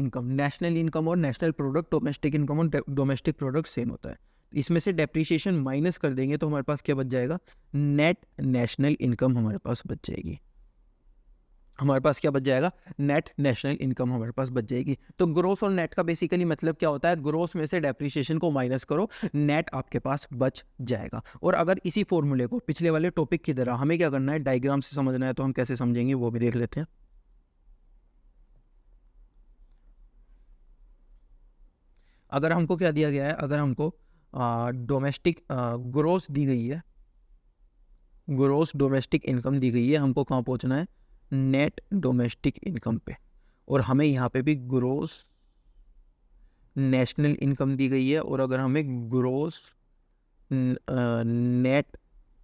इनकम और नेशनल प्रोडक्ट, डोमेस्टिक इनकम और डोमेस्टिक प्रोडक्ट सेम होता है, इसमें से डेप्रिसिएशन माइनस कर देंगे तो हमारे पास क्या बच जाएगा? नेट नेशनल इनकम हमारे पास बच जाएगी। हमारे पास क्या बच जाएगा? नेट नेशनल इनकम हमारे पास बच जाएगी। तो ग्रोस और नेट का बेसिकली मतलब क्या होता है? ग्रोस में से डेप्रिसिएशन को माइनस करो, नेट आपके पास बच जाएगा। और अगर इसी फॉर्मूले को पिछले वाले टॉपिक की तरह हमें क्या करना है? डायग्राम से समझना है, तो हम कैसे समझेंगे वो भी देख लेते हैं। अगर हमको क्या दिया गया है? अगर हमको डोमेस्टिक ग्रोस दी गई है, ग्रोस डोमेस्टिक इनकम दी गई है, हमको कहाँ पहुँचना है? नेट डोमेस्टिक इनकम पे। और हमें यहाँ पे भी ग्रोस नेशनल इनकम दी गई है, और अगर हमें ग्रोस नेट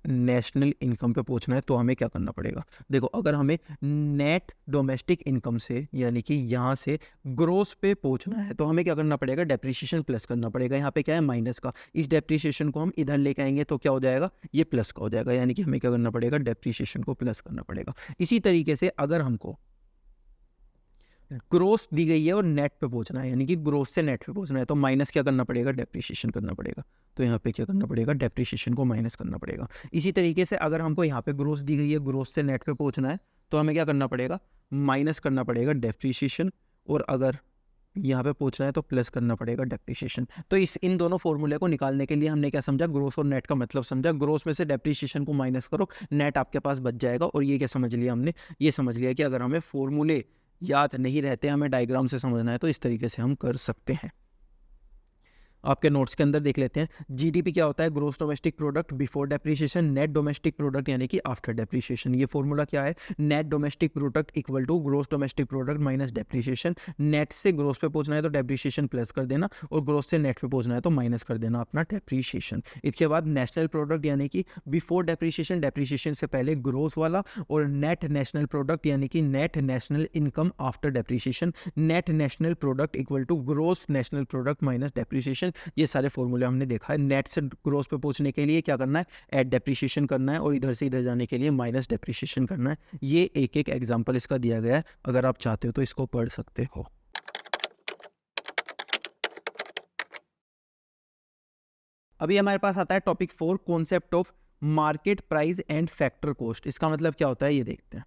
नेशनल इनकम पे पहुंचना है तो हमें क्या करना पड़ेगा? देखो, अगर हमें नेट डोमेस्टिक इनकम से, यानी कि यहाँ से ग्रोस पे पहुंचना है तो हमें क्या करना पड़ेगा? डेप्रिसिएशन प्लस करना पड़ेगा। यहाँ पे क्या है? माइनस का। इस डेप्रिसिएशन को हम इधर लेके आएंगे तो क्या हो जाएगा? ये प्लस का हो जाएगा, यानी कि हमें क्या करना पड़ेगा? डेप्रिसिएशन को प्लस करना पड़ेगा। इसी तरीके से अगर हमको ग्रोस दी गई है और नेट पे पहुंचना है, यानी कि ग्रोस से नेट पे पहुंचना है, तो माइनस क्या करना पड़ेगा? डेप्रिसिएशन करना पड़ेगा। तो यहाँ पे क्या करना पड़ेगा? डेप्रिसिएशन को माइनस करना पड़ेगा। इसी तरीके से अगर हमको यहाँ पे ग्रोस दी गई है, ग्रोस से नेट पे पहुंचना है, तो हमें क्या करना पड़ेगा? माइनस करना पड़ेगा डेप्रिसिएशन, और अगर यहाँ पे पहुंचना है तो प्लस करना पड़ेगा डेप्रिसिएशन। तो इन दोनों फॉर्मूले को निकालने के लिए हमने क्या समझा? ग्रोस और नेट का मतलब समझा। ग्रोस में से डेप्रिसिएशन को माइनस करो, नेट आपके पास बच जाएगा। और ये क्या समझ लिया हमने? ये समझ लिया कि अगर हमें फॉर्मूले याद नहीं रहते, हमें डायग्राम से समझना है, तो इस तरीके से हम कर सकते हैं। आपके नोट्स के अंदर देख लेते हैं। जीडीपी क्या होता है? Gross domestic product before depreciation, net domestic product यानी कि आफ्टर डेप्रिसिएशन। ये फॉर्मूला क्या है? Net domestic product equal to gross domestic product minus depreciation. Net से ग्रोस पे पहुंचना है तो डेप्रिसिएशन प्लस कर देना, और ग्रोस से नेट पे पहुंचना है तो माइनस कर देना अपना डेप्रिसिएशन। इसके बाद नेशनल प्रोडक्ट यानी कि बिफोर डेप्रिसिएशन, डेप्रिसिएशन से पहले ग्रोस वाला, और नेट नेशनल प्रोडक्ट यानी कि net national income after depreciation. Net national product equal to gross national product minus depreciation. ये सारे फॉर्मूले हमने देखा है। नेट से ग्रोस पे पहुंचने के लिए क्या करना है, ऐड डेप्रिसिएशन करना है, और इधर से इधर जाने के लिए माइनस डेप्रिसिएशन करना है। ये एक एक एग्जाम्पल इसका दिया गया है, अगर आप चाहते हो तो इसको पढ़ सकते हो। अभी हमारे पास आता है topic 4, concept of market price and factor cost. इसका मतलब क्या होता है ये देखते हैं।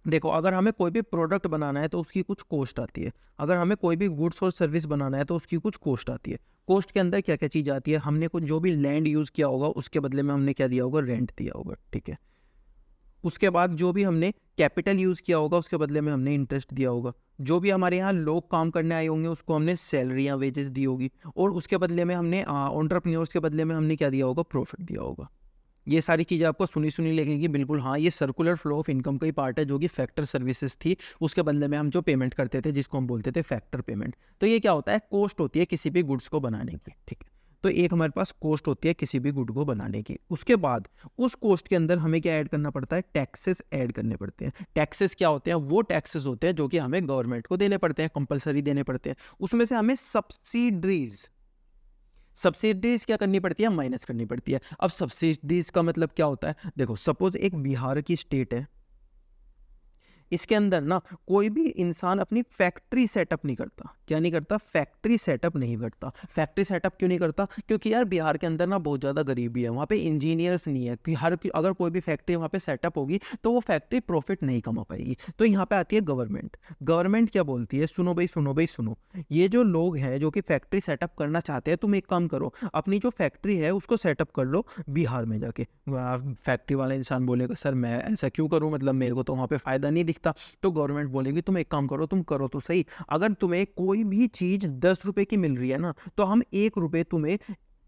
देखो, अगर हमें कोई भी प्रोडक्ट बनाना है तो उसकी कुछ कॉस्ट आती है, अगर हमें कोई भी गुड्स और सर्विस बनाना है तो उसकी कुछ कॉस्ट आती है। कॉस्ट के अंदर क्या क्या चीज़ आती है, हमने कुछ जो भी लैंड यूज़ किया होगा उसके बदले में हमने क्या दिया होगा, रेंट दिया होगा, ठीक है। उसके बाद जो भी हमने कैपिटल यूज़ किया होगा उसके बदले में हमने इंटरेस्ट दिया होगा। जो भी हमारे यहाँ लोग काम करने आए होंगे उसको हमने सैलरी या वेजेस दी होगी, और उसके बदले में हमने एंटरप्रेन्योर्स के बदले में हमने क्या दिया होगा, प्रॉफिट दिया होगा। ये सारी चीज़ें आपको सुनी सुनी लगेगी, बिल्कुल हाँ, ये सर्कुलर फ्लो ऑफ इनकम का ही पार्ट है, जो कि फैक्टर सर्विसेज थी, उसके बदले में हम जो पेमेंट करते थे जिसको हम बोलते थे फैक्टर पेमेंट। तो ये क्या होता है, कॉस्ट होती है किसी भी गुड्स को बनाने की, ठीक है। तो एक हमारे पास कॉस्ट होती है किसी भी गुड को बनाने की। उसके बाद उस कॉस्ट के अंदर हमें क्या ऐड करना पड़ता है, टैक्सेस ऐड करने पड़ते हैं। टैक्सेस क्या होते हैं, वो टैक्सेस होते हैं जो कि हमें गवर्नमेंट को देने पड़ते हैं, कंपलसरी देने पड़ते हैं। उसमें से हमें सब्सिडीज क्या करनी पड़ती है, माइनस करनी पड़ती है। अब सब्सिडीज का मतलब क्या होता है, देखो सपोज एक बिहार की स्टेट है, इसके अंदर ना कोई भी इंसान अपनी फैक्ट्री सेटअप नहीं करता। क्या नहीं करता, फैक्ट्री सेटअप नहीं करता। फैक्ट्री सेटअप क्यों नहीं करता, क्योंकि यार बिहार के अंदर ना बहुत ज़्यादा गरीबी है, वहाँ पे इंजीनियर्स नहीं है कि अगर कोई भी फैक्ट्री वहाँ पे सेटअप होगी तो वो फैक्ट्री प्रॉफिट नहीं कमा पाएगी। तो यहाँ पे आती है गवर्नमेंट। गवर्नमेंट क्या बोलती है, सुनो भाई सुनो भाई सुनो, ये जो लोग हैं जो कि फैक्ट्री सेटअप करना चाहते हैं, तुम एक काम करो, अपनी जो फैक्ट्री है उसको सेटअप कर लो बिहार में जाके। फैक्ट्री वाला इंसान बोलेगा सर मैं ऐसा क्यों करूँ, मतलब मेरे को तो वहाँ पे फ़ायदा नहीं दिखता। तो गवर्नमेंट बोलेगी तुम एक काम करो, तुम करो तो सही, अगर तुम्हें कोई भी चीज़ 10 रुपए की मिल रही है ना, तो हम 1 रुपए तुम्हें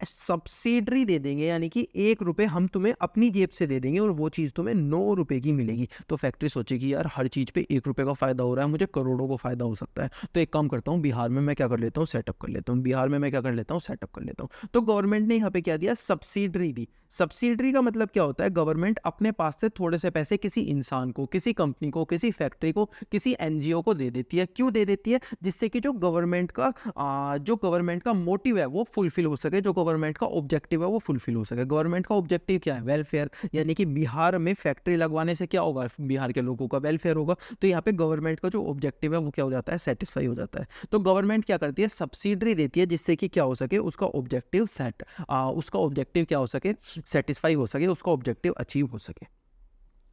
सब्सिडरी दे देंगे, यानी कि 1 रुपए हम तुम्हें अपनी जेब से दे देंगे और वो चीज़ तुम्हें 9 रुपए की मिलेगी। तो फैक्ट्री सोचेगी यार हर चीज़ पे 1 रुपए का फ़ायदा हो रहा है, मुझे करोड़ों को फ़ायदा हो सकता है, तो एक काम करता हूँ बिहार में मैं क्या कर लेता हूँ, सेटअप कर लेता हूँ, बिहार में मैं क्या कर लेता हूँ, सेटअप कर लेता हूँ। तो गवर्नमेंट ने यहाँ पे क्या दिया, सब्सिडरी दी। सब्सिडरी का मतलब क्या होता है, गवर्नमेंट अपने पास से थोड़े से पैसे किसी इंसान को, किसी कंपनी को, किसी फैक्ट्री को, किसी एनजीओ को दे देती है। क्यों दे देती है, जिससे कि जो गवर्नमेंट का मोटिव है वो फुलफिल हो सके, जो गवर्नमेंट का ऑब्जेक्टिव है वो फुलफिल हो सके। गवर्नमेंट का ऑब्जेक्टिव क्या है, वेलफेयर, यानी कि बिहार में फैक्ट्री लगवाने से क्या होगा, बिहार के लोगों का वेलफेयर होगा। तो यहाँ पे गवर्नमेंट का जो ऑब्जेक्टिव है वो क्या हो जाता है, सेटिस्फाई हो जाता है। तो गवर्नमेंट क्या करती है, सब्सिडरी देती है, जिससे कि क्या हो सके, उसका ऑब्जेक्टिव क्या हो सके, सेटिस्फाई हो सके, उसका ऑब्जेक्टिव अचीव हो सके।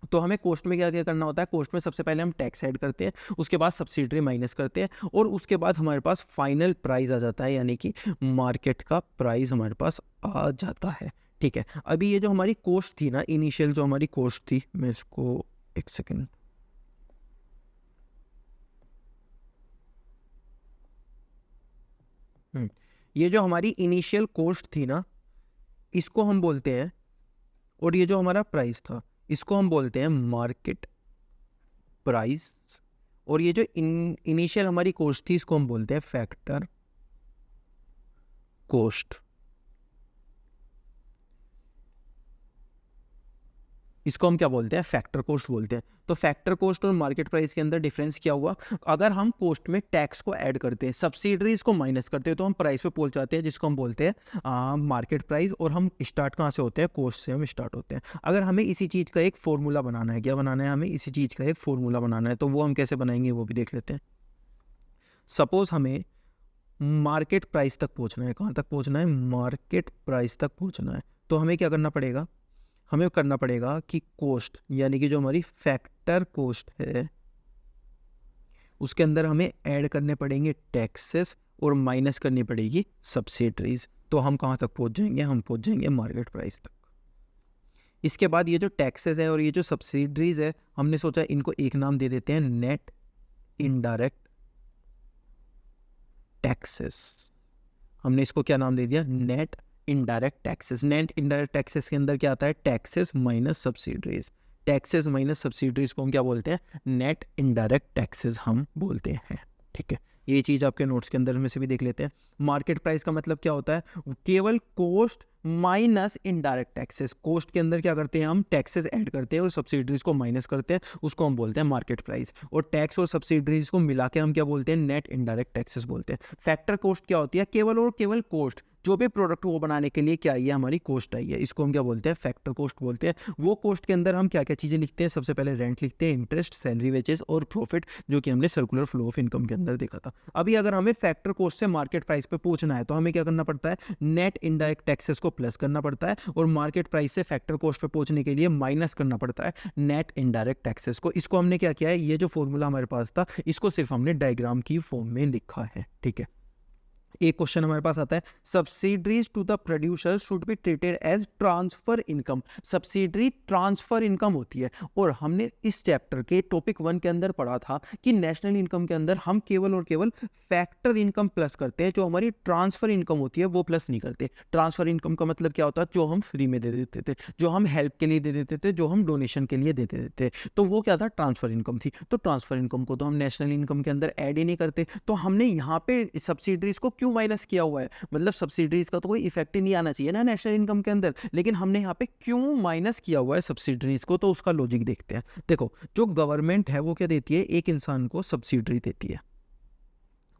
तो हमें कोस्ट में क्या क्या करना होता है, कोस्ट में सबसे पहले हम टैक्स ऐड करते हैं, उसके बाद सब्सिडरी माइनस करते हैं, और उसके बाद हमारे पास फाइनल प्राइस आ जाता है, यानी कि मार्केट का प्राइस हमारे पास आ जाता है, ठीक है। अभी ये जो हमारी कोस्ट थी ना, इनिशियल जो हमारी कोस्ट थी, मैं इसको एक सेकेंड, ये जो हमारी इनिशियल कोस्ट थी ना, इसको हम बोलते हैं, और ये जो हमारा प्राइस था इसको हम बोलते हैं मार्केट प्राइस, और ये जो इनिशियल हमारी कॉस्ट थी इसको हम बोलते हैं फैक्टर कॉस्ट। इसको हम क्या बोलते हैं, फैक्टर कॉस्ट बोलते हैं। तो फैक्टर कॉस्ट और मार्केट प्राइस के अंदर डिफरेंस क्या हुआ, अगर हम कॉस्ट में टैक्स को ऐड करते हैं, सब्सिडरीज को माइनस करते हैं, तो हम प्राइस पे पहुंच जाते हैं, जिसको हम बोलते हैं मार्केट प्राइस। और हम स्टार्ट कहाँ से होते हैं, कॉस्ट से हम स्टार्ट होते हैं। अगर हमें इसी चीज़ का एक फॉर्मूला बनाना है, क्या बनाना है, हमें इसी चीज़ का एक फॉर्मूला बनाना है, तो वो हम कैसे बनाएंगे वो भी देख लेते हैं। सपोज हमें मार्केट प्राइस तक पहुंचना है, कहाँ तक पहुंचना है, मार्केट प्राइस तक पहुंचना है। तो हमें क्या करना पड़ेगा, हमें करना पड़ेगा कि कोस्ट, यानी कि जो हमारी फैक्टर कोस्ट है उसके अंदर हमें ऐड करने पड़ेंगे टैक्सेस और माइनस करनी पड़ेगी सब्सिडरीज। तो हम कहाँ तक पहुंच जाएंगे, हम पहुंच जाएंगे मार्केट प्राइस तक। इसके बाद ये जो टैक्सेस है और ये जो सब्सिडरीज है, हमने सोचा इनको एक नाम दे देते हैं, नेट इनडायरेक्ट टैक्सेस। हमने इसको क्या नाम दे दिया, net indirect taxes. Net indirect taxes के अंदर क्या आता है, taxes minus subsidiaries. Taxes minus subsidiaries को हम क्या बोलते हैं, नेट इनडायरेक्ट टैक्सेस हम बोलते हैं, ठीक है। ये चीज़ आपके नोट्स के अंदर में से भी देख लेते हैं। मार्केट प्राइस का मतलब क्या होता है, केवल cost minus indirect taxes. Cost के अंदर क्या करते हैं हम, टैक्सेस ऐड करते हैं और सब्सिडरीज को माइनस करते हैं, उसको हम बोलते हैं मार्केट प्राइस। और टैक्स और सब्सिडरीज को मिला के हम क्या बोलते हैं, नेट इनडायरेक्ट टैक्सेस बोलते हैं। फैक्टर कॉस्ट क्या होती है, केवल और केवल कॉस्ट, जो भी प्रोडक्ट वो बनाने के लिए क्या आई है, हमारी कॉस्ट आई है, इसको हम क्या बोलते हैं, फैक्टर कॉस्ट बोलते हैं। वो कॉस्ट के अंदर हम क्या क्या चीज़ें लिखते हैं, सबसे पहले रेंट लिखते हैं, इंटरेस्ट, सैलरी, वेजेस और प्रॉफिट, जो कि हमने सर्कुलर फ्लो ऑफ इनकम के अंदर देखा था। अभी अगर हमें फैक्टर कॉस्ट से मार्केट प्राइस पे पूछना है तो हमें क्या करना पड़ता है, नेट इनडायरेक्ट टैक्सेस को प्लस करना पड़ता है, और मार्केट प्राइस से फैक्टर कॉस्ट पे पहुंचने के लिए माइनस करना पड़ता है नेट इनडायरेक्ट टैक्सेस को। इसको हमने क्या किया है, ये जो फॉर्मूला हमारे पास था, इसको सिर्फ हमने डायग्राम की फॉर्म में लिखा है, ठीक है। एक क्वेश्चन हमारे पास आता है, subsidiaries to the producer should be treated as transfer income. Subsidiary transfer income होती है, और हमने इस चैप्टर के टॉपिक 1 के अंदर पढ़ा था कि नेशनल इनकम के अंदर हम केवल और केवल फैक्टर इनकम प्लस करते हैं, जो हमारी ट्रांसफर इनकम होती है वो प्लस नहीं करते। ट्रांसफर इनकम का मतलब क्या होता है, जो हम फ्री में दे देते थे, जो हम हेल्प के लिए दे देते थे, जो हम डोनेशन के लिए देते थे, तो वो क्या था, ट्रांसफर इनकम थी। तो ट्रांसफर इनकम को तो हम नेशनल इनकम के अंदर ऐड ही नहीं करते, तो हमने यहाँ पे सब्सिडरीज को क्यों माइनस किया हुआ है, मतलब सब्सिडरीज का तो कोई इफेक्ट ही नहीं आना चाहिए ना नेशनल इनकम के अंदर, लेकिन हमने यहाँ पे क्यों माइनस किया हुआ है सब्सिडरीज को, तो उसका लॉजिक देखते हैं। देखो, जो गवर्नमेंट है वो क्या देती है, एक इंसान को सब्सिडरी देती है,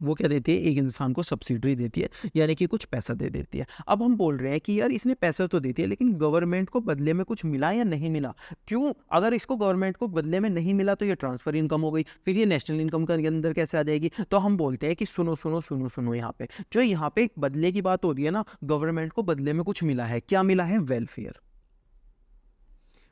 वो क्या देती है, एक इंसान को सब्सिडी देती है, यानी कि कुछ पैसा दे देती है। अब हम बोल रहे हैं कि यार इसने पैसा तो देती है, लेकिन गवर्नमेंट को बदले में कुछ मिला या नहीं मिला, क्यों, अगर इसको गवर्नमेंट को बदले में नहीं मिला तो ये ट्रांसफर इनकम हो गई, फिर ये नेशनल इनकम के अंदर कैसे आ जाएगी। तो हम बोलते हैं कि सुनो सुनो सुनो सुनो, यहाँ पे जो यहाँ पे एक बदले की बात हो रही है ना, गवर्नमेंट को बदले में कुछ मिला है, क्या मिला है, वेलफेयर।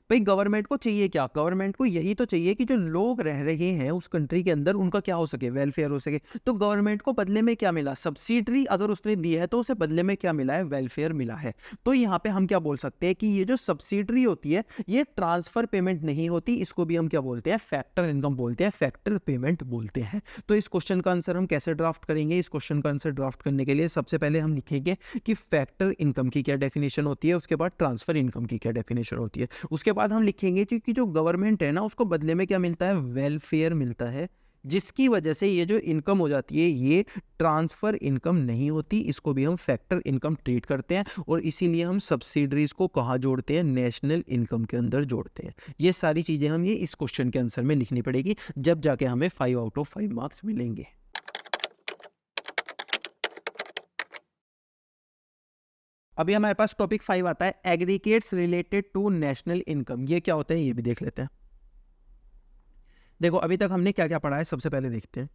भाई गवर्नमेंट को चाहिए क्या, गवर्नमेंट को यही तो चाहिए कि जो लोग रह रहे हैं उस कंट्री के अंदर उनका क्या हो सके, वेलफेयर हो सके। तो गवर्नमेंट को बदले में क्या मिला, सब्सिडी अगर उसने दी है तो उसे बदले में क्या मिला है, वेलफेयर मिला है। तो यहाँ पे हम क्या बोल सकते हैं कि ये जो सब्सिडी होती है ये ट्रांसफर पेमेंट नहीं होती, इसको भी हम क्या बोलते हैं, फैक्टर इनकम बोलते हैं, फैक्टर पेमेंट बोलते हैं। तो इस क्वेश्चन का आंसर हम कैसे ड्राफ्ट करेंगे, इस क्वेश्चन का आंसर ड्राफ्ट करने के लिए सबसे पहले हम लिखेंगे कि फैक्टर इनकम की क्या डेफिनेशन होती है, उसके बाद ट्रांसफर इनकम की क्या डेफिनेशन होती है, उसके बाद हम लिखेंगे कि जो गवर्नमेंट है ना उसको बदले में क्या मिलता है, वेलफेयर मिलता है, जिसकी वजह से ये जो इनकम हो जाती है ये ट्रांसफर इनकम नहीं होती, इसको भी हम फैक्टर इनकम ट्रीट करते हैं, और इसीलिए हम सब्सिडरीज को कहाँ जोड़ते हैं, नेशनल इनकम के अंदर जोड़ते हैं। ये सारी चीजें हम ये इस क्वेश्चन के आंसर में लिखनी पड़ेगी, जब जाके हमें 5 आउट ऑफ 5 मार्क्स मिलेंगे। अभी हमारे पास टॉपिक 5 आता है, aggregates related to national income. ये क्या होता है ये भी देख लेते हैं। देखो अभी तक हमने क्या क्या पढ़ा है, सबसे पहले देखते हैं।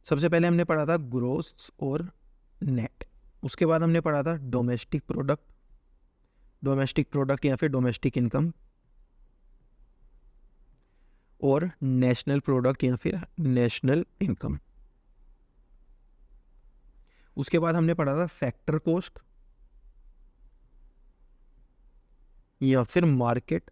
सबसे पहले हमने पढ़ा था ग्रोस और नेट, उसके बाद हमने पढ़ा था डोमेस्टिक प्रोडक्ट या फिर डोमेस्टिक इनकम, और नेशनल प्रोडक्ट या फिर नेशनल इनकम। उसके बाद हमने पढ़ा था फैक्टर कॉस्ट या फिर मार्केट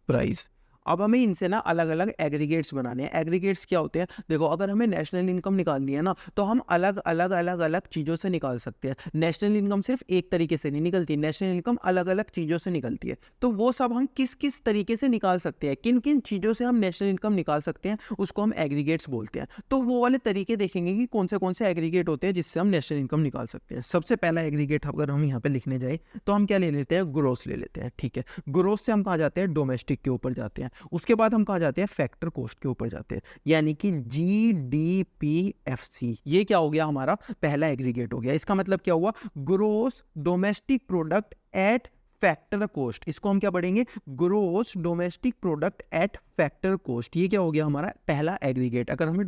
प्राइस। अब हमें इनसे ना अलग अलग एग्रीगेट्स बनाने हैं। एग्रीगेट्स क्या होते हैं, देखो अगर हमें नेशनल इनकम निकालनी है ना तो हम अलग अलग अलग अलग चीज़ों से निकाल सकते हैं। नेशनल इनकम सिर्फ एक तरीके से नहीं निकलती, नेशनल इनकम अलग अलग चीज़ों से निकलती है। तो वो सब हम किस किस तरीके से निकाल सकते हैं, किन किन चीज़ों से हम नेशनल इनकम निकाल सकते हैं, उसको हम एग्रीगेट्स बोलते हैं। तो वो वाले तरीके देखेंगे कि कौन से एग्रीगेट होते हैं जिससे हम नेशनल इनकम निकाल सकते हैं। सबसे पहला एग्रीगेट अगर हम यहाँ पे लिखने जाए तो हम क्या ले लेते हैं, ग्रोस ले लेते हैं, ठीक है। ग्रोस से हम कहाँ जाते हैं, डोमेस्टिक के ऊपर जाते हैं। उसके बाद हम कहाँ जाते हैं, फैक्टर कॉस्ट के ऊपर जाते हैं, यानी कि GDPFC। ये क्या हो गया, हमारा पहला एग्रीगेट हो गया। इसका मतलब क्या हुआ, gross domestic product at factor cost. इसको हम क्या पढ़ेंगे, gross domestic product at factor cost. ये क्या हो गया, हमारा पहला एग्रीगेट। अगर हमें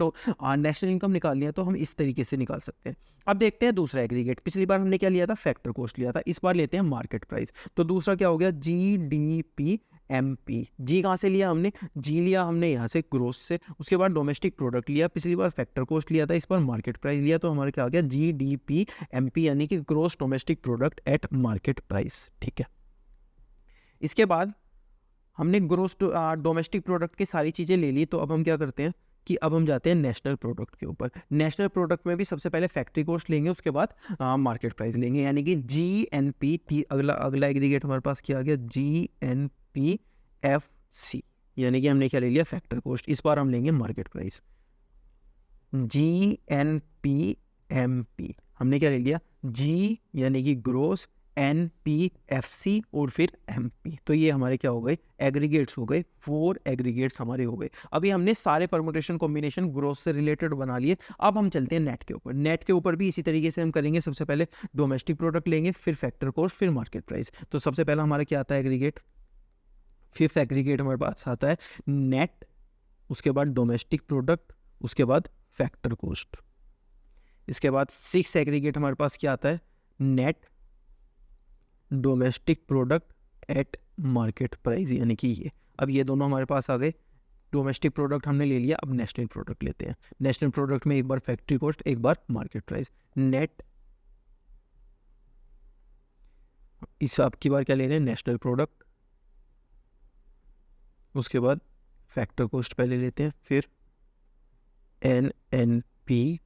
नेशनल इनकम निकालनी है तो हम इस तरीके से निकाल सकते हैं। अब देखते हैं दूसरा एग्रीगेट। पिछली बार हमने क्या लिया था, फैक्टर कॉस्ट लिया था, इस बार लेते हैं मार्केट प्राइस। तो दूसरा क्या हो गया, GDPMP। जी कहाँ से लिया हमने, जी लिया हमने यहाँ से ग्रोस से, उसके बाद डोमेस्टिक प्रोडक्ट लिया, पिछली बार फैक्टर कॉस्ट लिया था, इस बार मार्केट प्राइस लिया, तो हमारा क्या आ गया, GDPMP, यानी कि gross domestic product at market price, ठीक है। इसके बाद हमने ग्रोस डोमेस्टिक प्रोडक्ट की सारी चीज़ें ले ली, तो अब हम क्या करते हैं कि अब हम जाते हैं नेशनल प्रोडक्ट के ऊपर। नेशनल प्रोडक्ट में भी सबसे पहले फैक्ट्री कॉस्ट लेंगे, उसके बाद मार्केट प्राइस लेंगे, यानी कि GNP। अगला एग्रीगेट हमारे पास क्या आ गया, GNPFC, यानी कि हमने क्या ले लिया, फैक्टर कॉस्ट। इस बार हम लेंगे मार्केट प्राइस, GNPMP। हमने क्या ले लिया, जी यानी कि ग्रोस, NPFC और फिर MP। तो ये हमारे क्या हो गए, एग्रीगेट्स हो गए, 4 एग्रीगेट्स हमारे हो गए। अभी हमने सारे परमुटेशन कॉम्बिनेशन ग्रोस से रिलेटेड बना लिए। अब हम चलते हैं नेट के ऊपर। नेट के ऊपर भी इसी तरीके से हम करेंगे। सबसे पहले डोमेस्टिक प्रोडक्ट लेंगे, फिर फैक्टर कॉस्ट, फिर मार्केट प्राइस। तो सबसे पहला हमारा क्या आता है, एग्रीगेट। फिफ्थ एग्रीगेट हमारे पास आता है नेट, उसके बाद डोमेस्टिक प्रोडक्ट, उसके बाद फैक्टर कॉस्ट। इसके बाद 6 एग्रीगेट हमारे पास क्या आता है, net, domestic product at market price, यानी कि ये। अब ये दोनों हमारे पास आ गए। डोमेस्टिक प्रोडक्ट हमने ले लिया, अब नेशनल प्रोडक्ट लेते हैं। नेशनल प्रोडक्ट में एक बार फैक्ट्री कॉस्ट, एक बार मार्केट प्राइस। नेट, इस आपकी बार क्या ले रहे हैं, नेशनल प्रोडक्ट, उसके बाद फैक्टर कॉस्ट पहले लेते हैं, फिर NNPMP।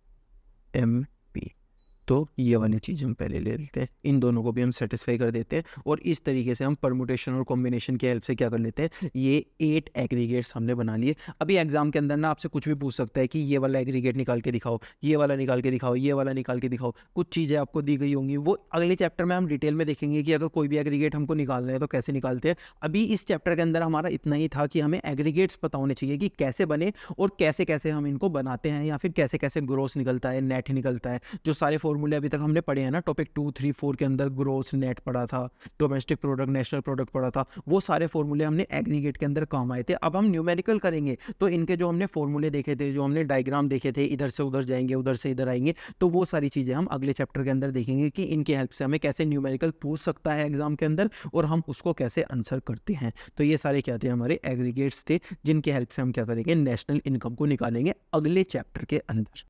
तो ये वाली चीज़ हम पहले ले लेते हैं, इन दोनों को भी हम सेटिस्फाई कर देते हैं। और इस तरीके से हम परमुटेशन और कॉम्बिनेशन की हेल्प से क्या कर लेते हैं, ये 8 एग्रीगेट्स हमने बना लिए। अभी एग्जाम के अंदर ना आपसे कुछ भी पूछ सकता है कि ये वाला एग्रीगेट निकाल के दिखाओ, ये वाला निकाल के दिखाओ, ये वाला निकाल के दिखाओ। कुछ चीज़ें आपको दी गई होंगी, वो अगले चैप्टर में हम डिटेल में देखेंगे कि अगर कोई भी एग्रीगेट हमको निकालना है तो कैसे निकालते हैं। अभी इस चैप्टर के अंदर हमारा इतना ही था कि हमें एग्रीगेट्स पता होने चाहिए कि कैसे बने और कैसे कैसे हम इनको बनाते हैं, या फिर कैसे कैसे ग्रोस निकलता है, नेट निकलता है। जो सारे फॉर्मूले अभी तक हमने पढ़े हैं ना, टॉपिक 2, 3, 4 के अंदर ग्रोस, नेट पढ़ा था, डोमेस्टिक प्रोडक्ट, नेशनल प्रोडक्ट पढ़ा था, वो सारे फॉर्मूले हमने एग्रीगेट के अंदर काम आए थे। अब हम न्यूमेरिकल करेंगे तो इनके जो हमने फॉर्मूले देखे थे, जो हमने डायग्राम देखे थे, इधर से उधर जाएंगे, उधर से इधर आएंगे, तो वो सारी चीज़ें हम अगले चैप्टर के अंदर देखेंगे कि इनकी हेल्प से हमें कैसे न्यूमेरिकल पूछ सकता है एग्जाम के अंदर, और हम उसको कैसे आंसर करते हैं। तो ये सारे क्या थे, हमारे एग्रीगेट्स थे, जिनकी हेल्प से हम क्या करेंगे, नेशनल इनकम को निकालेंगे अगले चैप्टर के अंदर।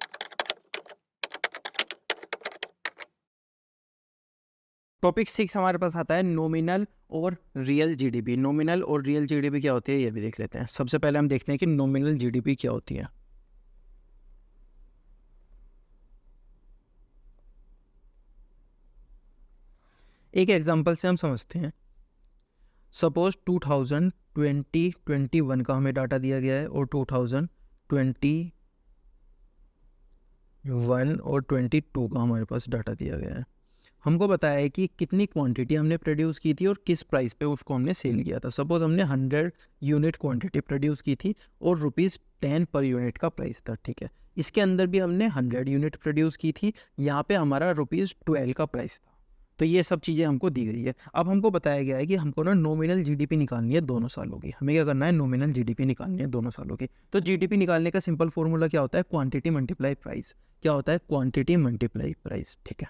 टॉपिक 6 हमारे पास आता है नॉमिनल और रियल जीडीपी। नॉमिनल और रियल जीडीपी क्या होती है, ये भी देख लेते हैं। सबसे पहले हम देखते हैं कि नॉमिनल जीडीपी क्या होती है। एक एग्जांपल से हम समझते हैं। सपोज 2021 का हमें डाटा दिया गया है और 2021 और 22 का हमारे पास डाटा दिया गया है। हमको बताया है कि कितनी क्वांटिटी हमने प्रोड्यूस की थी और किस प्राइस पे उसको हमने सेल किया था। सपोज हमने 100 यूनिट क्वांटिटी प्रोड्यूस की थी और ₹10 पर यूनिट का प्राइस था, ठीक है। इसके अंदर भी हमने 100 यूनिट प्रोड्यूस की थी, यहाँ पे हमारा ₹12 का प्राइस था। तो ये सब चीज़ें हमको दी गई है। अब हमको बताया गया है कि हमको ना नॉमिनल जीडीपी निकालनी है दोनों सालों की। हमें क्या करना है, नॉमिनल जीडीपी निकालनी है दोनों सालों की। तो जीडीपी निकालने का सिंपल फॉर्मूला क्या होता है, क्वांटिटी मल्टीप्लाई प्राइस। क्या होता है, क्वांटिटी मल्टीप्लाई प्राइस, ठीक है।